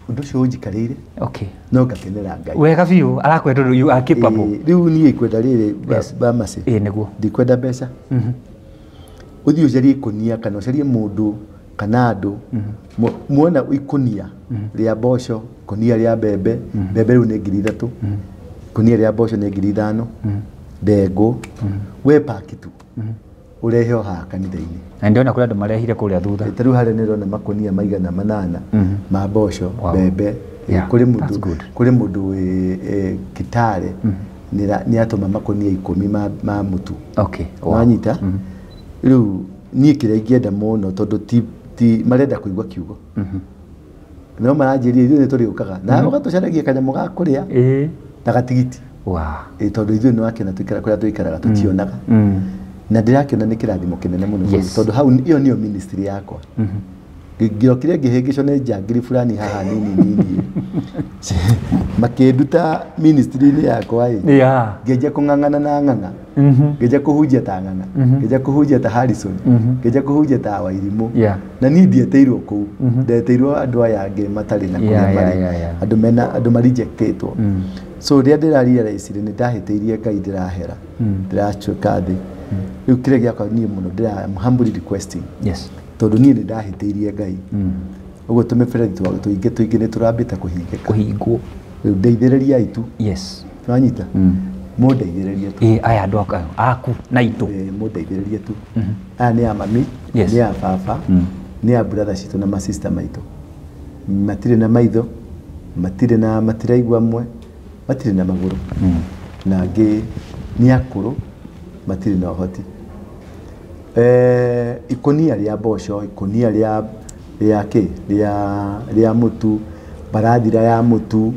Speaker 1: undu cio unjikarire
Speaker 2: okay
Speaker 1: no ngakenera Ngai
Speaker 2: wega biu arakwenda you are capable
Speaker 1: riu nie ikwenda riri ba mase
Speaker 2: niguo
Speaker 1: ndikwenda mbeca uthii ucarie ikunia kana ucarie mundu kana andu muona ikunia ria mboco kunia ria mbembe mbembe riu ni 3,000 kunia ria mboco ni 5,000 ndengũ we pakitu urehe o haha kanitha-ini
Speaker 2: na ndiona kuri andu marehire kuria thutha
Speaker 1: taru hare nirona makunia maigana 8 ma mboco mbembe kuri mundu Kitale ni atuma makunia 10 ma mutu
Speaker 2: okay
Speaker 1: wanyita riu nie kiria ingienda muno tondu ti marenda kuigwa kiugo no maranjiria ithuĩ nĩ tũrĩũkaga na ũgatucaragia kanyamũ ga kũrĩa na gatigiti tondũ ithuĩ nĩ wakĩona tũikara kũrĩa tũikaraga tũtionaga na ndĩrakĩona nĩ kĩrathimo kĩnene mũno tondũ hau ĩyo nĩyo ministry yakwa ngĩokire ngĩhĩngĩcwo nĩ njangiri fulani haha nini makĩnduta ministry-inĩ yakwa ngĩnja kũng'ang'ana na ng'ang'a ngĩnja kũhunjia ta ng'ang'a ngĩnja kũhunjia ta Harrison ngĩnja kũhunjia ta Wairimũ na niĩ ndieteirwo kũu ndeteirwo andũ aya angĩ matarĩ na kũrĩa marĩ andũ marejectĩtwo so rĩrĩa ndĩrarealize nĩ ndahĩtĩirie Ngai ndĩrahera ndĩracoka thĩ rĩu kĩrĩa gĩakwa niĩ mũno I'm humbly requesting tondu niĩ nĩ ndahĩtĩirie Ngai ũguo tũmĩberethi tũingĩ nĩ tũrambĩte kũhingwo rĩu ndeithĩrĩriai tu wanyita mũndeithĩrĩrie tu
Speaker 2: aya andũ aku na itũ
Speaker 1: mũndeithĩrĩrie tu aya nĩ a mami nĩ a baba nĩ a brother citũ na ma sister maitũ matirĩ na maitho matiraigua mwe matirĩ na magũrũ na angĩ nĩ akũrũ matirĩ na ũhoti ikonia ria mboco ikonia ria mutu barathira ya mutu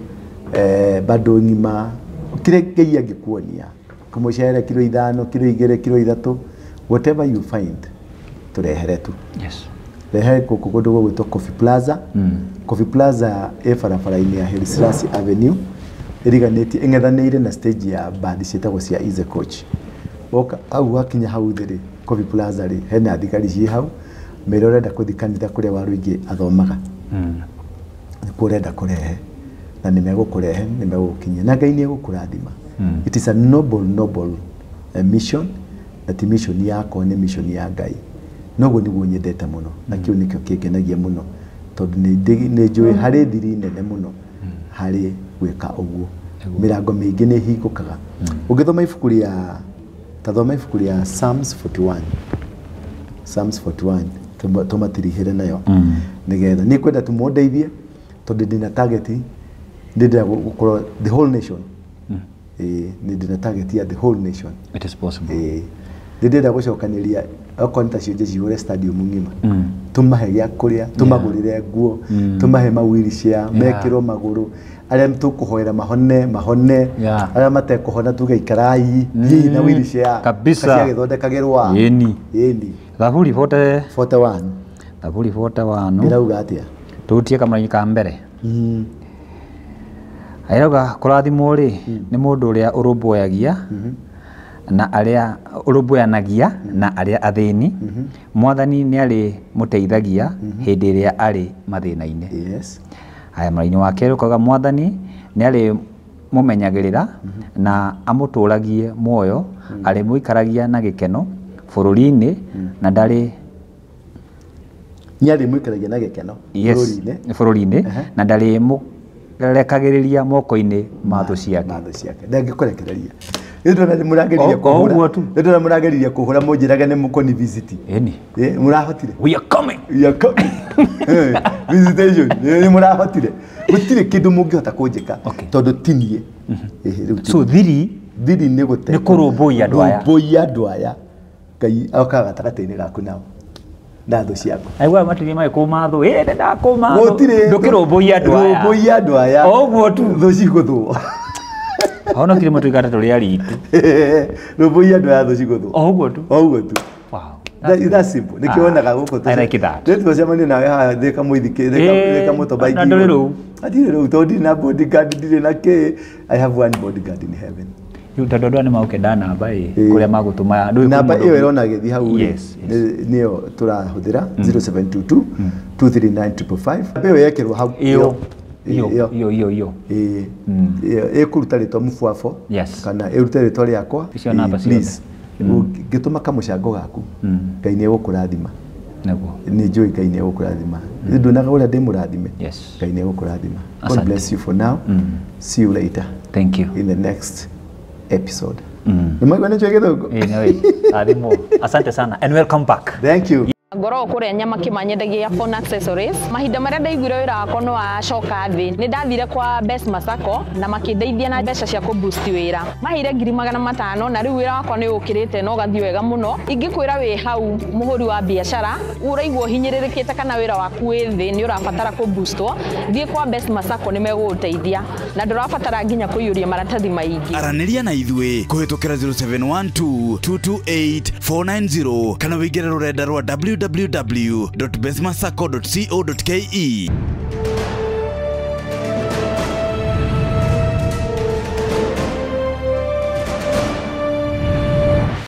Speaker 1: bado ngima kire ngeia ngikuonia kumucere kilo 5 kilo 2 kilo 3 whatever you find turehere tu rehe kukundu gwitwo Coffee Plaza Coffee Plaza barabara-inĩ ya Hillsrasi Avenue iriganĩtie ing'ethanĩire na stage ya bandi ciĩtagwo cia Easy Coach woka au wakinya hau thĩ Coffee Plaza ri hena thigari ci hau mere urenda kuthi kanitha kuria waru ingi athomaga ni kurenda kurehe na ni megukurehe ni megukinyia na Ngai ni egukurathima it is a noble mission that mission yako ni mission ya Ngai noguo niguo nyendete muno na kiu nikio kingenagia muno tondu ni njui hari thiri nene muno hari gwika uguo mirango mingi ni hingukaga ungithoma ibuku ria tathoma ibuku ria Psalms 41 tumatirihire nayo nigetha ni kwenda tumundeithie tondu ndina target ndenda gukorwo the whole nation ni ndina target ya the whole nation
Speaker 2: it is possible
Speaker 1: ndenda gucokaniria okonta cio ciure stadium ngima tumahe gya kuria tumagurire nguo tumahe mawheelchair mekirwo maguru aria tukuhoera mahone aria matekuhona tugeikarai hihi na wheelchair
Speaker 2: kabisa
Speaker 1: githondekagirwa
Speaker 2: yeni Thaburi 41 Thaburi 41
Speaker 1: ndauga atia
Speaker 2: tutie kamara ka mbere ayoga kurathimo ri ni mundu uria urumboyagia na aria urumboyanagia na aria athini mwathani ni ari muteithagia hindi iria ari mathina-ini aya maraini wa keru koga mwathani ni ari mumenyagirira na amuturagie moyo ari muikaragia na gikeno bururi-ini na ndari
Speaker 1: nyari muikaragia na gikeno
Speaker 2: bururi-ini na ndari murekagiriria moko-ini mathu ciake
Speaker 1: ndangikurekereria ndona ni murageriria kuhura ndona murageriria kuhura munjiraga ni mukoni visit murahotire
Speaker 2: we are coming
Speaker 1: visitation ni murahotire gutire kindu mungihota kunjika tondu tinie
Speaker 2: so thiri
Speaker 1: ni gute
Speaker 2: ni kurumbuia
Speaker 1: andu aya Ngai okaga gatagati-ini gaku nao na thu ciaku
Speaker 2: aigua matiri mai kumathu ndakumathu ndukirumbuia andu aya oguo tu
Speaker 1: thu ciguthwo
Speaker 2: ona kile matu igata turia ritu
Speaker 1: rumbuia andu aya thu ciguthwo
Speaker 2: oguo tu
Speaker 1: wow that's simple nikionaga guko tu
Speaker 2: I like that
Speaker 1: twacemania nawe haha thika muithike thika mutoba ingi atire ru tondi na bodyguard ndire na ke I have one bodyguard in heaven
Speaker 2: tondu ni maukenda namba kuria magutuma
Speaker 1: namba iyo irona githi hau niyo turahuthira 0722 239 555 iyo yekirwo hau iyo
Speaker 2: Iyo.
Speaker 1: Ikuruta ritwa Mufwafo.
Speaker 2: Yes.
Speaker 1: Kana irute ritwa riakwa.
Speaker 2: Icio namba ciothe.
Speaker 1: Ngituma kamucango gaku. Ngai nĩ egũkũrathima.
Speaker 2: Naguo.
Speaker 1: Nĩ njũĩ Ngai nĩ egũkũrathima. Ndunaga ũrĩa ndĩmũrathime.
Speaker 2: Yes.
Speaker 1: Ngai nĩ egũkũrathima. God bless you for now. See you later.
Speaker 2: Thank you.
Speaker 1: In the next episode. Nimagwa nĩcho gĩthũngũ.
Speaker 2: Asante sana and welcome back.
Speaker 1: Thank you.
Speaker 3: Ngoro kuria nyama kimanyendagia phone accessories mahinda maria ndaiguire wira wakwa no acoka thi ni ndathire kwa Best Masako na makindeithia na mbeca cia ku boost wira mahire 500 na riu wira wakwa ni ukirite no gathi wega muno ingikwira wi hau muhuri wa biashara uraigwo hinyiririkite kana wira waku wi thi ni urabatara ku boostwo thie kwa Best Masako ni meguteithia na ndurabatara nginya kuyuria maratathi maingi
Speaker 4: araniria na ithwe kuhitukira 0712228490 kana wigire rurenda rwa www.bestmasako.co.ke